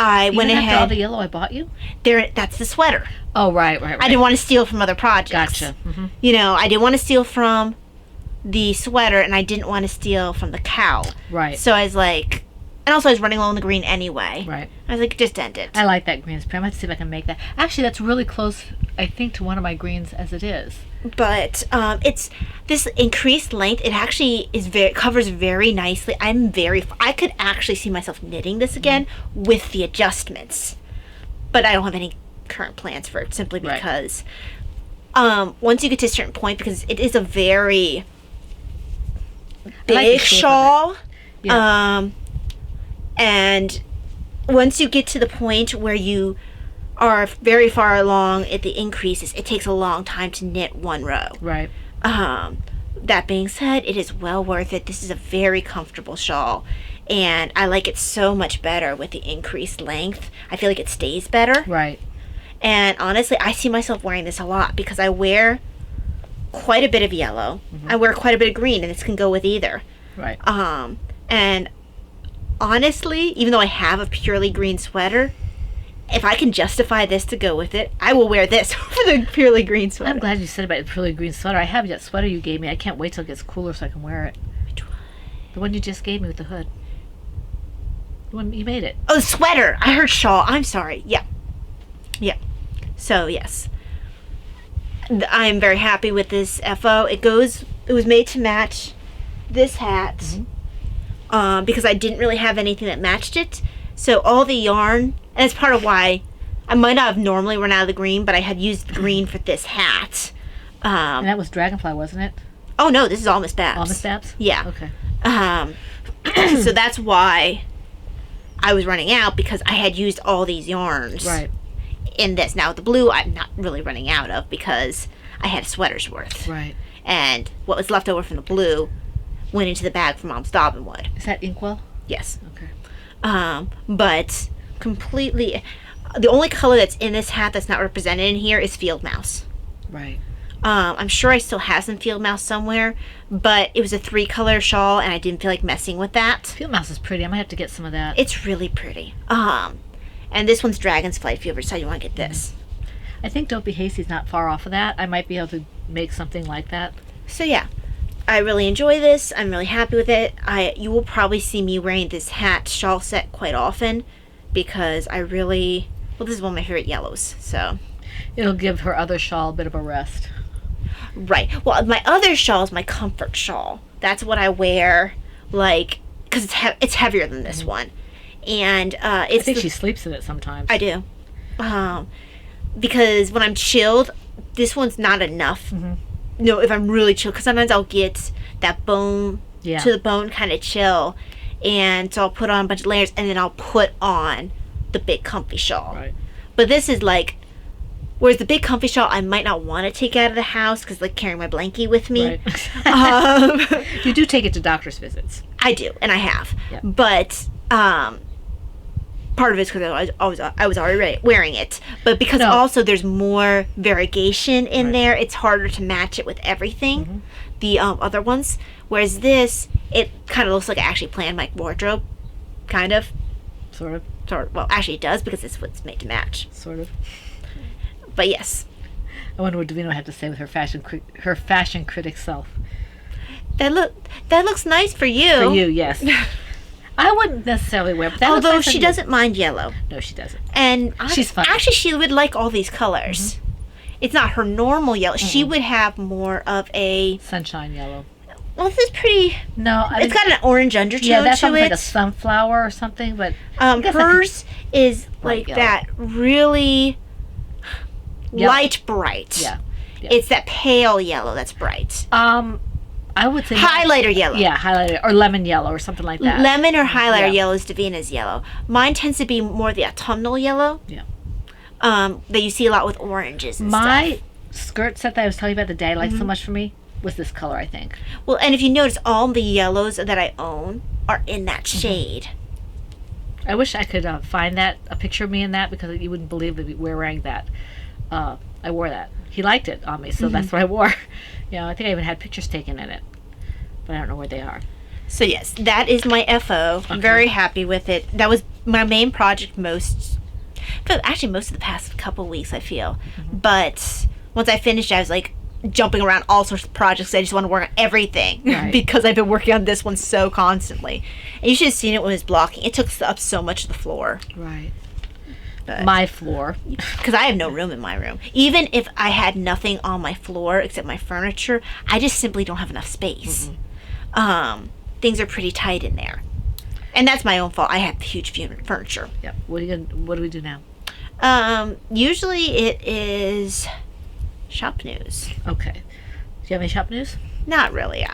Speaker 3: I went
Speaker 2: Even after all
Speaker 3: ahead.
Speaker 2: the yellow I bought you?
Speaker 3: That's the sweater.
Speaker 2: Oh, right.
Speaker 3: I didn't want to steal from other projects.
Speaker 2: Gotcha. Mm-hmm.
Speaker 3: You know, I didn't want to steal from the sweater, and I didn't want to steal from the cow.
Speaker 2: Right.
Speaker 3: So I was like, and also I was running low on the green anyway.
Speaker 2: Right.
Speaker 3: I was like, just end it.
Speaker 2: I like that green spray. I'm going to see if I can make that. Actually, that's really close, I think, to one of my greens as it is.
Speaker 3: But it's this increased length. It actually covers very nicely. I could actually see myself knitting this again with the adjustments, but I don't have any current plans for it simply
Speaker 2: Right.
Speaker 3: because once you get to a certain point, because it is a very
Speaker 2: I like the
Speaker 3: big
Speaker 2: shape of it.
Speaker 3: shawl,
Speaker 2: Yeah.
Speaker 3: and once you get to the point where you are very far along at the increases, it takes a long time to knit one row.
Speaker 2: Right.
Speaker 3: That being said, it is well worth it. This is a very comfortable shawl, and I like it so much better with the increased length. I feel like it stays better.
Speaker 2: Right.
Speaker 3: And honestly, I see myself wearing this a lot because I wear quite a bit of yellow. I wear quite a bit of green, and this can go with either.
Speaker 2: Right.
Speaker 3: And honestly, even though I have a purely green sweater, if I can justify this to go with it, I will wear this over the purely green sweater.
Speaker 2: I'm glad you said about the really green sweater. I have that sweater you gave me. I can't wait till it gets cooler so I can wear it.
Speaker 3: Which one?
Speaker 2: The one you just gave me with the hood. The one you made it.
Speaker 3: Oh, sweater. I heard shawl. I'm sorry. Yeah. Yeah. So, yes. I'm very happy with this FO. It was made to match this hat because I didn't really have anything that matched it. So all the yarn, and it's part of why I might not have normally run out of the green, but I had used the green for this hat.
Speaker 2: And that was Dragonfly, wasn't it?
Speaker 3: Oh, no, this is all Miss Babs.
Speaker 2: All Miss Babs?
Speaker 3: Yeah.
Speaker 2: Okay.
Speaker 3: So that's why I was running out, because I had used all these yarns
Speaker 2: Right.
Speaker 3: in this. Now, the blue I'm not really running out of because I had a sweater's worth.
Speaker 2: Right.
Speaker 3: And what was left over from the blue went into the bag for Mom's Dobbinwood.
Speaker 2: Is that Inkwell?
Speaker 3: Yes.
Speaker 2: Okay.
Speaker 3: But completely, the only color that's in this hat that's not represented in here is Field Mouse.
Speaker 2: Right.
Speaker 3: I'm sure I still have some Field Mouse somewhere, but it was a 3-color shawl, and I didn't feel like messing with that.
Speaker 2: Field Mouse is pretty. I might have to get some of that.
Speaker 3: It's really pretty. And this one's Dragon's Flight if you ever decide you want to get this.
Speaker 2: I think Don't Be Hasty's not far off of that. I might be able to make something like that.
Speaker 3: So yeah, I really enjoy this. I'm really happy with it. You will probably see me wearing this hat shawl set quite often because this is one of my favorite yellows. So
Speaker 2: It'll give her other shawl a bit of a rest.
Speaker 3: right. Well, my other shawl is my comfort shawl. That's what I wear, like, because it's heavier than this one, and
Speaker 2: I think she sleeps in it sometimes.
Speaker 3: I do, because when I'm chilled, this one's not enough. No, if I'm really chilled, because sometimes I'll get that bone to the bone kind of chill, and so I'll put on a bunch of layers, and then I'll put on the big comfy shawl.
Speaker 2: Right.
Speaker 3: But this is like, whereas the big comfy shawl I might not want to take out of the house because like carrying my blankie with me.
Speaker 2: Right. You do take it to doctor's visits.
Speaker 3: I do, and I have.
Speaker 2: Yeah.
Speaker 3: But part of it's because I was already wearing it, but because also there's more variegation in there, it's harder to match it with everything. The other ones, whereas this, it kind of looks like I actually planned my wardrobe, kind of.
Speaker 2: Sort of.
Speaker 3: Well, actually it does because it's what's made to match.
Speaker 2: Sort of.
Speaker 3: But yes,
Speaker 2: I wonder what Davina had to say with her fashion critic self.
Speaker 3: that looks nice for you.
Speaker 2: For you, yes. I wouldn't necessarily wear, but that looks
Speaker 3: Although
Speaker 2: nice on
Speaker 3: she
Speaker 2: you.
Speaker 3: doesn't mind yellow.
Speaker 2: No, she doesn't.
Speaker 3: And
Speaker 2: She's fun.
Speaker 3: actually, she would like all these colors. It's not her normal yellow. She would have more of a.
Speaker 2: Sunshine yellow.
Speaker 3: Well, this is pretty.
Speaker 2: No,
Speaker 3: It's got an orange undertone
Speaker 2: yeah, that's
Speaker 3: to
Speaker 2: something
Speaker 3: it.
Speaker 2: like a sunflower or something, but I guess
Speaker 3: Hers is
Speaker 2: bright
Speaker 3: like
Speaker 2: yellow.
Speaker 3: that really
Speaker 2: Yellow.
Speaker 3: light bright.
Speaker 2: Yeah.
Speaker 3: It's that pale yellow that's bright.
Speaker 2: I would say
Speaker 3: Highlighter yellow.
Speaker 2: Yeah, highlighter or lemon yellow or something like that.
Speaker 3: Lemon or highlighter
Speaker 2: Yeah.
Speaker 3: yellow is Davina's yellow. Mine tends to be more the autumnal yellow.
Speaker 2: Yeah.
Speaker 3: That you see a lot with oranges and
Speaker 2: My
Speaker 3: stuff.
Speaker 2: skirt set that I was telling you about the day I liked so much for me was this color, I think.
Speaker 3: Well, and if you notice, all the yellows that I own are in that shade.
Speaker 2: I wish I could find a picture of me in that, because you wouldn't believe that we're wearing that. I wore that. He liked it on me, so that's what I wore. I think I even had pictures taken in it, but I don't know where they are.
Speaker 3: So yes, that is my FO. I'm very happy with it. That was my main project most of the past couple weeks, I feel. But once I finished, I was like jumping around all sorts of projects. I just want to work on everything because I've been working on this one so constantly. And you should have seen it when it was blocking. It took up so much of the floor.
Speaker 2: Right.
Speaker 3: But
Speaker 2: My floor.
Speaker 3: because I have no room in my room. Even if I had nothing on my floor except my furniture, I just simply don't have enough space. Things are pretty tight in there. And that's my own fault. I have huge furniture.
Speaker 2: Yep. What do we do now?
Speaker 3: Usually it is shop news.
Speaker 2: Okay. Do you have any shop news?
Speaker 3: Not really,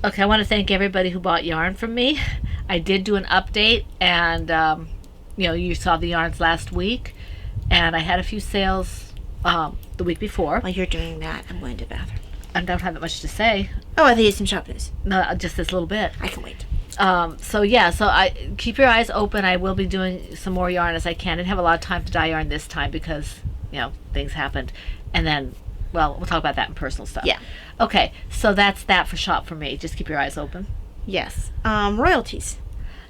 Speaker 2: Okay, I want to thank everybody who bought yarn from me. I did do an update, and you saw the yarns last week, and I had a few sales the week before.
Speaker 3: While you're doing that, I'm going to the bathroom.
Speaker 2: I don't have that much to say.
Speaker 3: Oh, I think it's some shop news.
Speaker 2: No, just this little bit.
Speaker 3: I can wait.
Speaker 2: So I keep your eyes open. I will be doing some more yarn as I can. I didn't have a lot of time to dye yarn this time because things happened, and then we'll talk about that in personal stuff.
Speaker 3: Yeah.
Speaker 2: Okay, so that's that for shop for me. Just keep your eyes open.
Speaker 3: Yes. Royalties.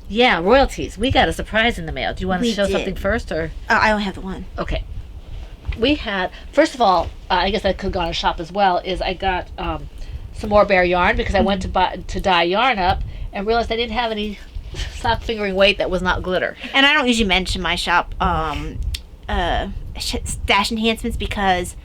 Speaker 2: Yeah, royalties. We got a surprise in the mail. Do you want to show something first, or?
Speaker 3: I only have the one.
Speaker 2: Okay. We had, first of all, I guess I could go on a shop as well, is I got some more bare yarn because I went to dye yarn up and realized I didn't have any sock fingering weight that was not glitter.
Speaker 3: And I don't usually mention my shop stash enhancements because,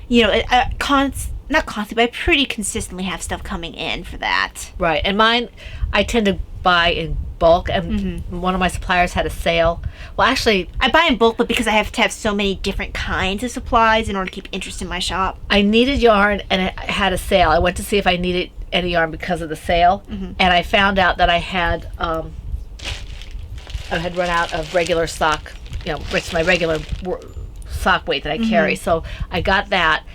Speaker 3: not constantly, but I pretty consistently have stuff coming in for that.
Speaker 2: Right, and mine, I tend to buy in bulk, and one of my suppliers had a sale. Well, actually,
Speaker 3: I buy in bulk, but because I have to have so many different kinds of supplies in order to keep interest in my shop.
Speaker 2: I needed yarn, and it had a sale. I went to see if I needed any yarn because of the sale, and I found out that I had run out of regular sock, which is my regular sock weight that I carry. So I got that,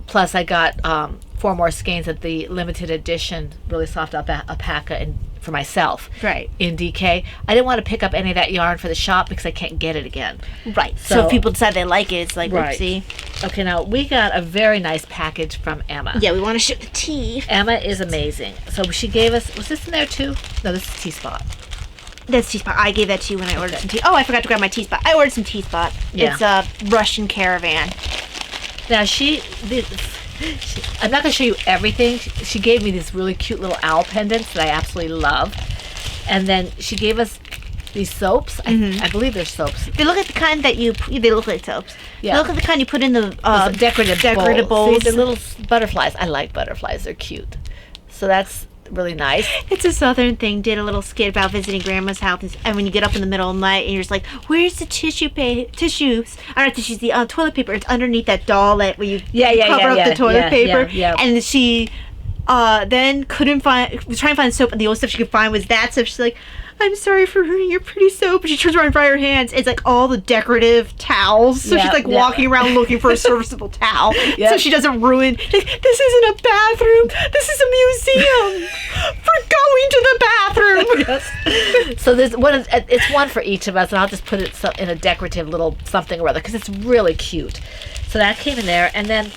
Speaker 2: plus I got 4 more skeins of the limited edition really soft alpaca and for myself,
Speaker 3: right,
Speaker 2: in DK. I didn't want to pick up any of that yarn for the shop because I can't get it again.
Speaker 3: Right. So if people decide they like it, it's like,
Speaker 2: right.
Speaker 3: Whoopsie.
Speaker 2: Okay, now we got a very nice package from Emma.
Speaker 3: Yeah, we want to ship the tea.
Speaker 2: Emma is amazing. So she gave us, was this in there too? No, this is T-Spot.
Speaker 3: That's T-Spot. I gave that to you when I ordered some tea. Oh, I forgot to grab my T-Spot. I ordered some T-Spot.
Speaker 2: Yeah.
Speaker 3: It's a Russian caravan.
Speaker 2: Now I'm not going to show you everything. She gave me these really cute little owl pendants that I absolutely love. And then she gave us these soaps. I believe they're soaps.
Speaker 3: They look like the kind that they look like soaps.
Speaker 2: Yeah.
Speaker 3: They look like the kind you put in the
Speaker 2: decorative
Speaker 3: bowls.
Speaker 2: See, they're little butterflies. I like butterflies. They're cute. So that's really nice.
Speaker 3: It's a southern thing. Did a little skit about visiting grandma's house, and when you get up in the middle of the night and you're just like, where's the tissues? I don't know, tissues, the toilet paper. It's underneath that doll where you cover up the toilet paper.
Speaker 2: Yeah.
Speaker 3: And she then was trying to find soap, and the only stuff she could find was that stuff. She's like, I'm sorry for ruining your pretty soap. And she turns around and fries her hands. It's like all the decorative towels. So she's like walking around looking for a serviceable towel. So she doesn't ruin. Like, this isn't a bathroom. This is a museum for going to the bathroom.
Speaker 2: Yes. So there's one. It's one for each of us, and I'll just put it in a decorative little something or other because it's really cute. So that came in there, and then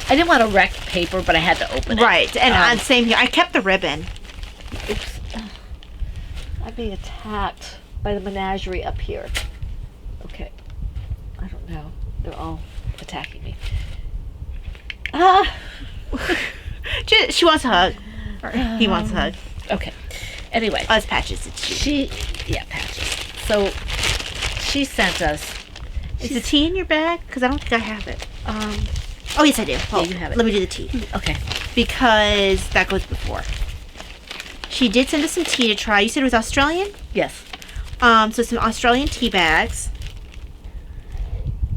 Speaker 2: I didn't want to wreck paper, but I had to open it.
Speaker 3: Right, and same here. I kept the ribbon.
Speaker 2: Oops. I'm being attacked by the menagerie up here. Okay. I don't know. They're all attacking me.
Speaker 3: She wants a hug. Or he wants a hug.
Speaker 2: Okay. Anyway.
Speaker 3: Us Patches. It's
Speaker 2: Patches. So, she sent us.
Speaker 3: Is the tea in your bag? Because I don't think I have it. Oh, yes, I do.
Speaker 2: Yeah, you have it.
Speaker 3: Let me do the tea.
Speaker 2: Okay.
Speaker 3: Because that goes before. She did send us some tea to try. You said it was Australian?
Speaker 2: Yes.
Speaker 3: So some Australian tea bags.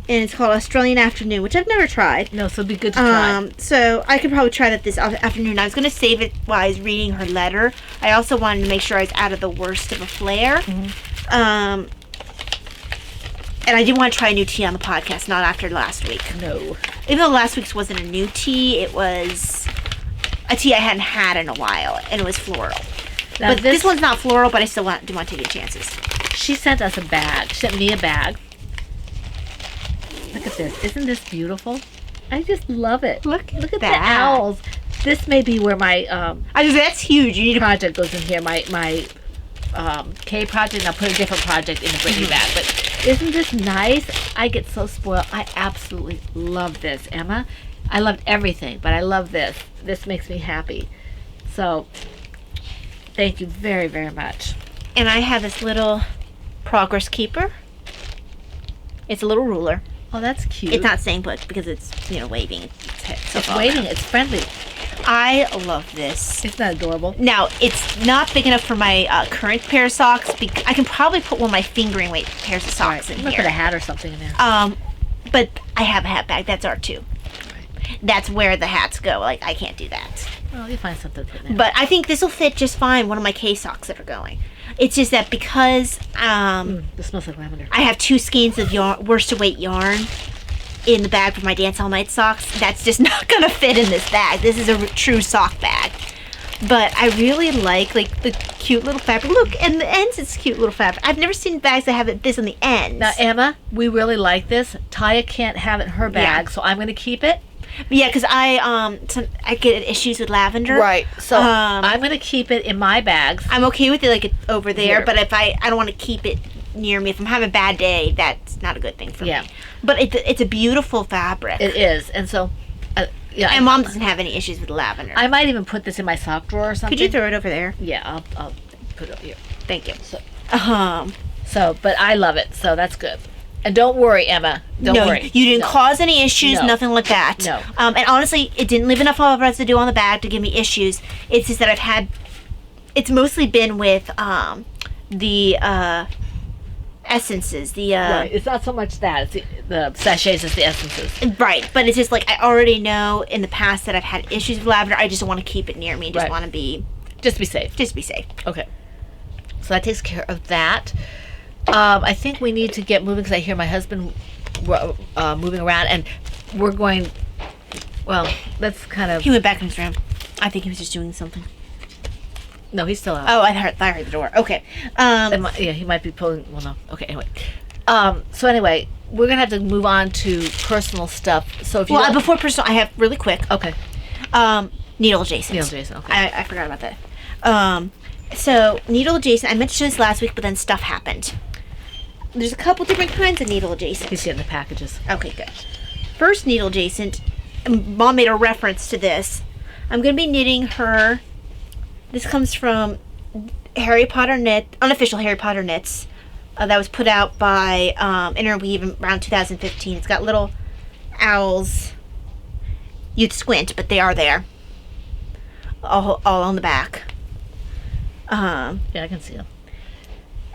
Speaker 3: And it's called Australian Afternoon, which I've never tried.
Speaker 2: No, so it'd be good to try.
Speaker 3: So I could probably try that this afternoon. I was going to save it while I was reading her letter. I also wanted to make sure I was out of the worst of a flare.
Speaker 2: Mm-hmm.
Speaker 3: And I didn't want to try a new tea on the podcast, not after last week.
Speaker 2: No.
Speaker 3: Even though last week's wasn't a new tea, it was a tea I hadn't had in a while, and it was floral.
Speaker 2: Now
Speaker 3: but this one's not floral, but I still do want to take chances.
Speaker 2: She sent us a bag. She sent me a bag. Look at this. Isn't this beautiful? I just love it.
Speaker 3: Look at
Speaker 2: the
Speaker 3: that.
Speaker 2: owls. This may be where my
Speaker 3: that's huge. You need
Speaker 2: project goes in here. My K project, and I'll put a different project in the Brittany bag. But isn't this nice? I get so spoiled. I absolutely love this, Emma. I loved everything, but I love this. This makes me happy. So, thank you very, very much.
Speaker 3: And I have this little progress keeper. It's a little ruler.
Speaker 2: Oh, that's cute.
Speaker 3: It's not staying put because it's, waving.
Speaker 2: It's waiting. It's friendly.
Speaker 3: I love this.
Speaker 2: Isn't that adorable?
Speaker 3: Now, it's not big enough for my current pair of socks. I can probably put one of my fingering weight pairs of socks in
Speaker 2: Look
Speaker 3: here.
Speaker 2: at a hat or something in there.
Speaker 3: But I have a hat bag. That's R2. That's where the hats go. Like, I can't do that.
Speaker 2: Well, you find something to put in there.
Speaker 3: But I think this will fit just fine. One of my K socks that are going. It's just that because
Speaker 2: This smells like lavender.
Speaker 3: I have 2 skeins of yarn, worsted weight yarn in the bag for my Dance All Night socks. That's just not going to fit in this bag. This is a true sock bag. But I really like the cute little fabric. Look, and the ends, it's cute little fabric. I've never seen bags that have this on the ends.
Speaker 2: Now, Emma, we really like this. Taya can't have it in her bag, so I'm going to keep it.
Speaker 3: Yeah, because I get issues with lavender.
Speaker 2: So I'm going to keep it in my bags.
Speaker 3: I'm okay with it like over there,
Speaker 2: Here.
Speaker 3: but if I don't want to keep it near me. If I'm having a bad day, that's not a good thing for me. But it's a beautiful fabric.
Speaker 2: It is, and so yeah.
Speaker 3: And Mom doesn't have any issues with lavender.
Speaker 2: I might even put this in my sock drawer or something.
Speaker 3: Could you throw it over there?
Speaker 2: Yeah, I'll put it over here.
Speaker 3: Thank you.
Speaker 2: So, but I love it, so that's good. And don't worry, Emma. Don't worry.
Speaker 3: You didn't cause any issues,
Speaker 2: No.
Speaker 3: nothing like that.
Speaker 2: No.
Speaker 3: And honestly, it didn't leave enough residue on the bag to give me issues. It's just that it's mostly been with the essences.
Speaker 2: Right. It's not so much that. It's the sachets, it's the essences.
Speaker 3: Right. But it's just like I already know in the past that I've had issues with lavender. I just want to keep it near me. Just want to be...
Speaker 2: Just be safe.
Speaker 3: Just be safe.
Speaker 2: Okay. So that takes care of that. I think we need to get moving because I hear my husband moving around, and we're going. Well, that's kind of.
Speaker 3: He went back in his room. I think he was just doing something.
Speaker 2: No, he's still out.
Speaker 3: Oh, I heard the door. Okay.
Speaker 2: Yeah, he might be pulling. Well, no. Okay. Anyway. So anyway, we're gonna have to move on to personal stuff. So if you
Speaker 3: before personal, I have really quick.
Speaker 2: Okay.
Speaker 3: Needle adjacent.
Speaker 2: Needle adjacent. Okay.
Speaker 3: I forgot about that. So needle adjacent. I mentioned this last week, but then stuff happened. There's a couple different kinds of needle adjacent.
Speaker 2: He's getting the packages.
Speaker 3: Okay, good. First needle adjacent, Mom made a reference to this. I'm going to be knitting her, this comes from Harry Potter Knit, unofficial Harry Potter Knits, that was put out by Interweave around 2015. It's got little owls. You'd squint, but they are there. All on the back.
Speaker 2: Yeah, I can see them.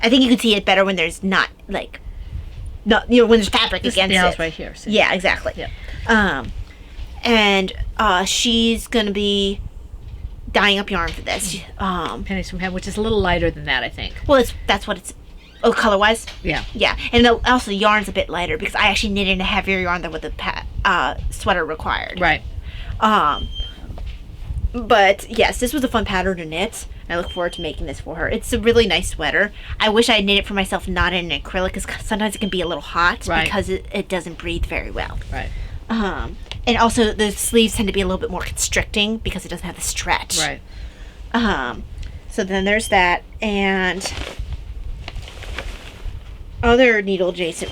Speaker 3: I think you can see it better when there's when there's fabric against it.
Speaker 2: The owl's right here. See?
Speaker 3: Yeah, exactly.
Speaker 2: Yeah.
Speaker 3: And she's gonna be dyeing up yarn for this.
Speaker 2: Pennies from Heaven, which is a little lighter than that, I think.
Speaker 3: Well, that's what it's. Oh, color-wise.
Speaker 2: Yeah.
Speaker 3: Yeah, and also the yarn's a bit lighter because I actually knitted a heavier yarn than what the sweater required.
Speaker 2: Right.
Speaker 3: But yes, this was a fun pattern to knit. I look forward to making this for her. It's a really nice sweater. I wish I knit it for myself, not in an acrylic, because sometimes it can be a little hot because it doesn't breathe very well.
Speaker 2: Right.
Speaker 3: And also the sleeves tend to be a little bit more constricting because it doesn't have the stretch.
Speaker 2: Right.
Speaker 3: So then there's that, and other needle adjacent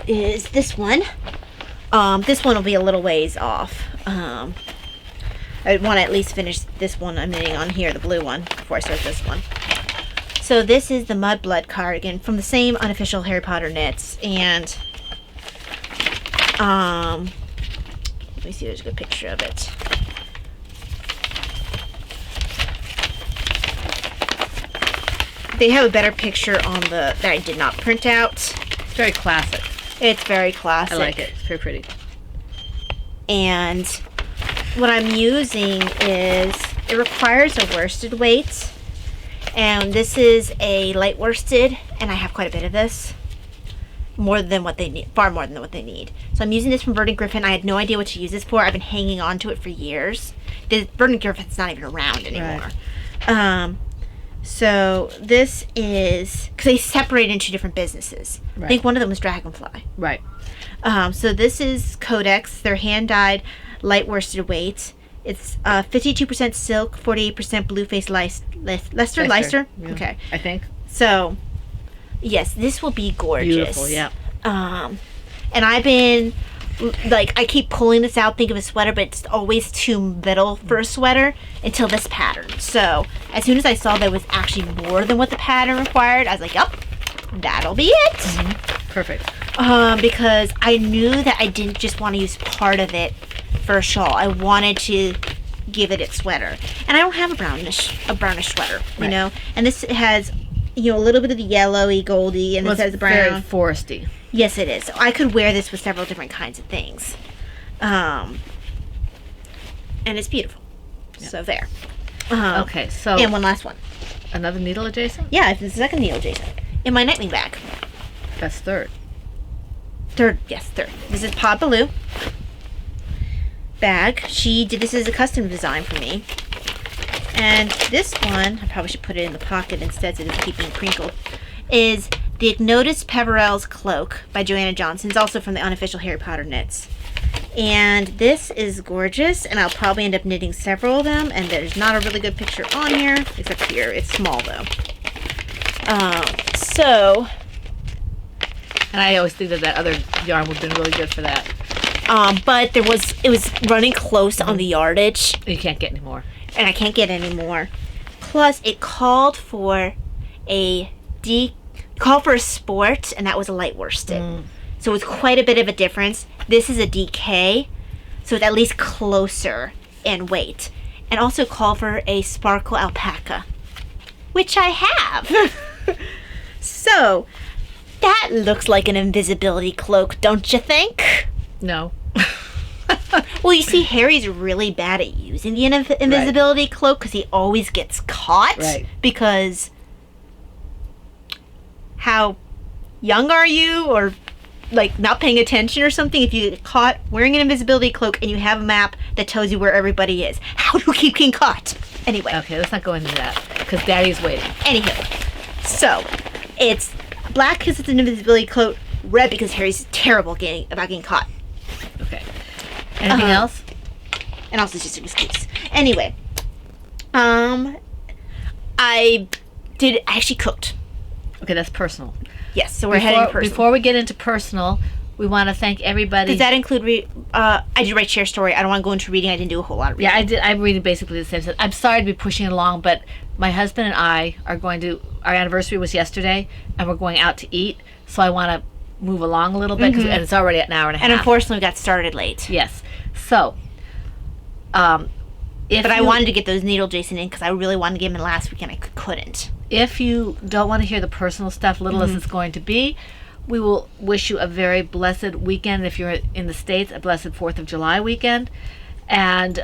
Speaker 3: is this one. This one will be a little ways off. I want to at least finish this one I'm knitting on here, the blue one, before I start this one. So this is the Mud Blood Cardigan from the same unofficial Harry Potter knits, and let me see, there's a good picture of it. They have a better picture on that I did not print out.
Speaker 2: It's very classic.
Speaker 3: It's very classic.
Speaker 2: I like it. It's very pretty.
Speaker 3: And what I'm using is, it requires a worsted weight, and this is a light worsted, and I have quite a bit of this. More than what they need, far more than what they need. So I'm using this from Verdant Griffin. I had no idea what to use this for. I've been hanging on to it for years. The Verdant Griffin's not even around anymore.
Speaker 2: Right.
Speaker 3: So this is, because they separate into different businesses.
Speaker 2: Right.
Speaker 3: I think one of them was Dragonfly.
Speaker 2: Right.
Speaker 3: So this is Codex. They're hand-dyed light worsted weights. It's 52% silk, 48% blue-faced Leicester.
Speaker 2: Yeah,
Speaker 3: Okay.
Speaker 2: I think.
Speaker 3: So, yes, this will be gorgeous.
Speaker 2: Beautiful, yeah.
Speaker 3: And I've been, like, I keep pulling this out, think of a sweater, but it's always too little for a sweater until this pattern. So, as soon as I saw there was actually more than what the pattern required, I was like, yup, that'll be it.
Speaker 2: Perfect.
Speaker 3: Because I knew that I didn't just want to use part of it for a shawl. I wanted to give it its sweater. And I don't have a brownish sweater, you
Speaker 2: Right.
Speaker 3: know? And this has, you know, a little bit of the yellowy, goldy, and
Speaker 2: Well,
Speaker 3: it says
Speaker 2: it's
Speaker 3: brown.
Speaker 2: very foresty.
Speaker 3: Yes, it is. So I could wear this with several different kinds of things. And it's beautiful. So there.
Speaker 2: Okay, so
Speaker 3: And one last one.
Speaker 2: another needle adjacent?
Speaker 3: Yeah, it's the second needle adjacent. In my nightwing bag.
Speaker 2: That's third.
Speaker 3: Third. This is Pod Baloo bag. She did this as a custom design for me. And this one, I probably should put it in the pocket instead so it doesn't keep being crinkled, is the Ignotus Peverell's Cloak by Joanna Johnson. It's also from the Unofficial Harry Potter Knits. And this is gorgeous, and I'll probably end up knitting several of them, and there's not a really good picture on here, except here. It's small, though.
Speaker 2: And I always think that other yarn would have been really good for that.
Speaker 3: But it was running close on the yardage,
Speaker 2: You can't get any more.
Speaker 3: and I can't get any more. Plus, it called for a sport, and that was a light worsted. So it's quite a bit of a difference. This is a DK, so it's at least closer in weight. And also called for a sparkle alpaca, which I have. So that looks like an invisibility cloak, don't you think?
Speaker 2: No.
Speaker 3: Well, you see, Harry's really bad at using the invisibility cloak because he always gets caught.
Speaker 2: Right.
Speaker 3: Because how young are you, or like not paying attention or something? If you get caught wearing an invisibility cloak and you have a map that tells you where everybody is, how do you keep getting caught? Anyway.
Speaker 2: Okay, let's not go into that because Daddy's waiting.
Speaker 3: Anywho, so it's black because it's an invisibility cloak, red because Harry's terrible about getting caught.
Speaker 2: Okay. Anything else?
Speaker 3: And also just an excuse. Anyway, I actually cooked.
Speaker 2: Okay, that's personal.
Speaker 3: Yes, so we're heading to personal.
Speaker 2: Before we get into personal, we want to thank everybody.
Speaker 3: Does that include I did write share story. I don't want to go into reading. I didn't do a whole lot of reading.
Speaker 2: Yeah, I did. I'm reading basically the same stuff. I'm sorry to be pushing it along, but my husband and I are going to. Our anniversary was yesterday, and we're going out to eat. So I want to move along a little bit, and it's already an hour and a half.
Speaker 3: And unfortunately, we got started late.
Speaker 2: Yes. So,
Speaker 3: But I wanted to get those needle Jason in because I really wanted to get them in last week, and I couldn't.
Speaker 2: If you don't want to hear the personal stuff, little as it's going to be, we will wish you a very blessed weekend. If you're in the States, a blessed 4th of July weekend. And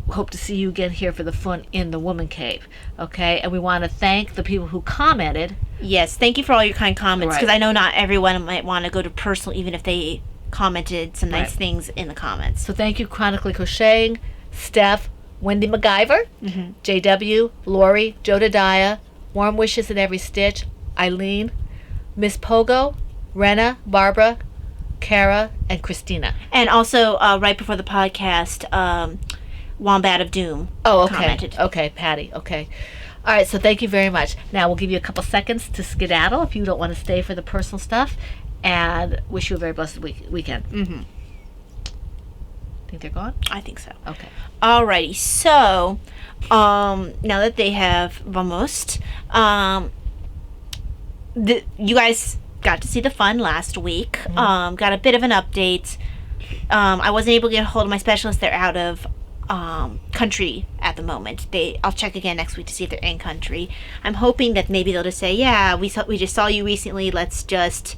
Speaker 2: hope to see you again here for the fun in the Woman Cave. Okay? And we want to thank the people who commented.
Speaker 3: Yes, thank you for all your kind comments, because
Speaker 2: Right.
Speaker 3: I know not everyone might want to go to personal, even if they commented some nice
Speaker 2: Right.
Speaker 3: things in the comments.
Speaker 2: So thank you, Chronically Crocheting, Steph, Wendy MacGyver, JW, Lori, Jodadiah, Warm Wishes in Every Stitch, Eileen, Miss Pogo, Rena, Barbara, Kara, and Christina.
Speaker 3: And also, right before the podcast, Wombat of Doom commented.
Speaker 2: Okay, Patty. Okay. All right, so thank you very much. Now we'll give you a couple seconds to skedaddle if you don't want to stay for the personal stuff, and wish you a very blessed weekend. Think they're gone?
Speaker 3: I think so.
Speaker 2: Okay.
Speaker 3: Alrighty, so now that they have vamos, you guys got to see the fun last week. Got a bit of an update. I wasn't able to get a hold of my specialist. They're out of country at the moment. I'll check again next week to see if they're in country. I'm hoping that maybe they'll just say, yeah, we just saw you recently. Let's just,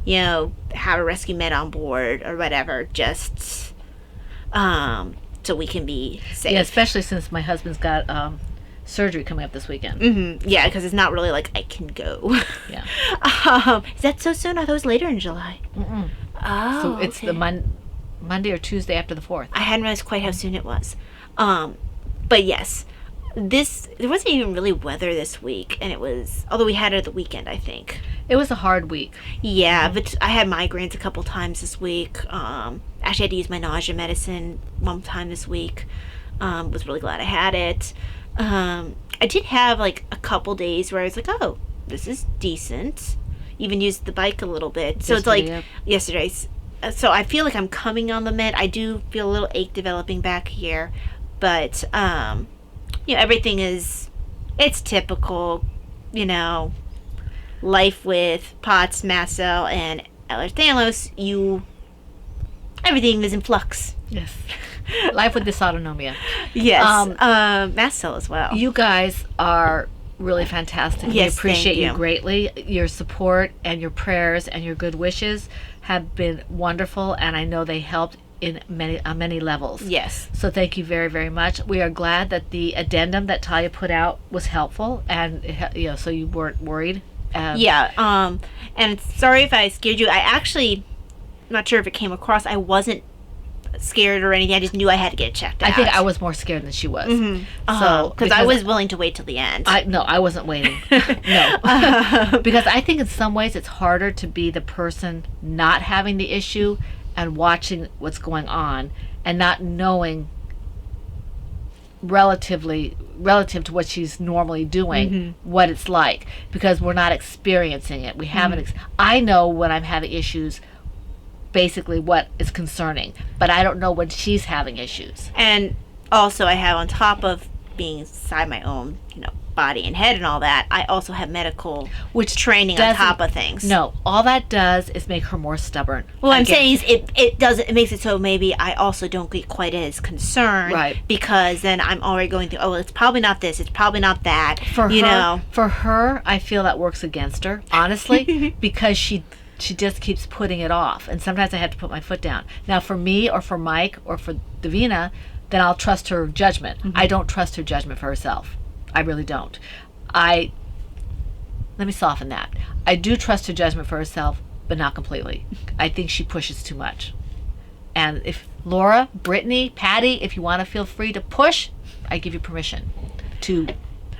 Speaker 3: have a rescue med on board or whatever. Just so we can be safe.
Speaker 2: Yeah, especially since my husband's got surgery coming up this weekend.
Speaker 3: Yeah, because it's not really like I can go.
Speaker 2: Yeah.
Speaker 3: Is that so soon? I thought it was later in July. Oh,
Speaker 2: So it's
Speaker 3: okay.
Speaker 2: the Monday or Tuesday after the 4th.
Speaker 3: I hadn't realized quite how soon it was. But yes, there wasn't even really weather this week, and it was, although we had it at the weekend, I think.
Speaker 2: It was a hard week.
Speaker 3: Yeah, but I had migraines a couple times this week. Actually, I had to use my nausea medicine one time this week. Was really glad I had it. I did have like a couple days where I was like, oh, this is decent. Even used the bike a little bit. So it's like yesterday's. So I feel like I'm coming on the mend. I do feel a little ache developing back here, but everything it's typical, life with POTS, mast cell, and Ehlers-Danlos. Everything is in flux.
Speaker 2: Yes. Life with dysautonomia.
Speaker 3: Yes. Mast cell as well.
Speaker 2: You guys are really fantastic.
Speaker 3: Yes,
Speaker 2: we appreciate
Speaker 3: thank you.
Speaker 2: greatly. Your support and your prayers and your good wishes have been wonderful, and I know they helped on many levels.
Speaker 3: Yes.
Speaker 2: So thank you very, very much. We are glad that the addendum that Talia put out was helpful, and so you weren't worried.
Speaker 3: And sorry if I scared you. I actually, I'm not sure if it came across. I wasn't scared or anything. I just knew I had to get it checked out.
Speaker 2: I think I was more scared than she was.
Speaker 3: Mm-hmm.
Speaker 2: So
Speaker 3: because I was willing to wait till the end.
Speaker 2: I wasn't waiting. No. Because I think in some ways it's harder to be the person not having the issue and watching what's going on and not knowing relative to what she's normally doing, what it's like, because we're not experiencing it. We haven't. I know when I'm having issues, basically what is concerning, but I don't know when she's having issues.
Speaker 3: And also, I have, on top of being inside my own, body and head and all that, I also have medical training on top of things.
Speaker 2: No, all that does is make her more stubborn.
Speaker 3: Well, I'm saying is it makes it so maybe I also don't get quite as concerned,
Speaker 2: right? Because
Speaker 3: then I'm already going through. Oh, well, it's probably not this. It's probably not that. For
Speaker 2: her, I feel that works against her, honestly, because she just keeps putting it off, and sometimes I have to put my foot down. Now, for me or for Mike or for Davina, then I'll trust her judgment. I don't trust her judgment for herself. I really don't. Let me soften that. I do trust her judgment for herself, but not completely. I think she pushes too much. And if Laura, Brittany, Patty, if you want to feel free to push, I give you permission to.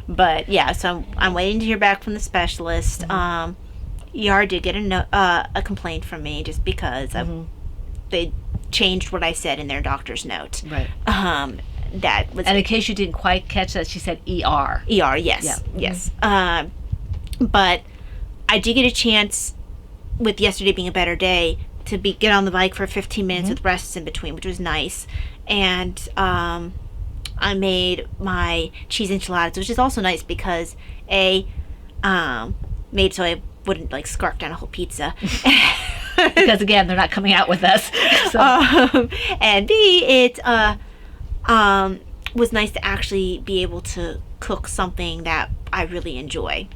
Speaker 3: But yeah, so I'm waiting to hear back from the specialist. ER did get a complaint from me just because they changed what I said in their doctor's note.
Speaker 2: Right.
Speaker 3: That was.
Speaker 2: And in case you didn't quite catch that, she said ER.
Speaker 3: ER, yes, yes. But I did get a chance, with yesterday being a better day, to get on the bike for 15 minutes with rests in between, which was nice. And I made my cheese enchiladas, which is also nice because made so I wouldn't scarf down a whole pizza.
Speaker 2: Because again, they're not coming out with us. So.
Speaker 3: And B, it was nice to actually be able to cook something that I really enjoy.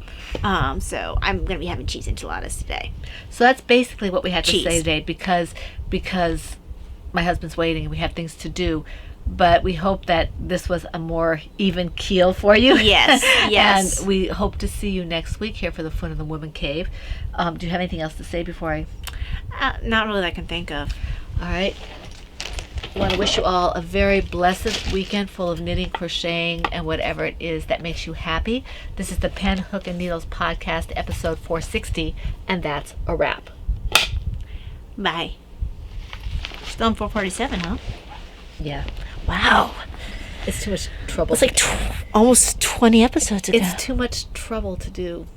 Speaker 3: So I'm going to be having cheese enchiladas today.
Speaker 2: So that's basically what we had to say today, because my husband's waiting and we have things to do. But we hope that this was a more even keel for you.
Speaker 3: Yes, yes.
Speaker 2: And we hope to see you next week here for the Fun in the Woman Cave. Do you have anything else to say before I?
Speaker 3: Not really that I can think of.
Speaker 2: All right. I want to wish you all a very blessed weekend full of knitting, crocheting, and whatever it is that makes you happy. This is the Pen, Hook, and Needles podcast, episode 460, and that's a wrap.
Speaker 3: Bye. Still on 447, huh?
Speaker 2: Yeah.
Speaker 3: Wow.
Speaker 2: It's too much trouble.
Speaker 3: It's like almost 20 episodes ago.
Speaker 2: It's too much trouble to do.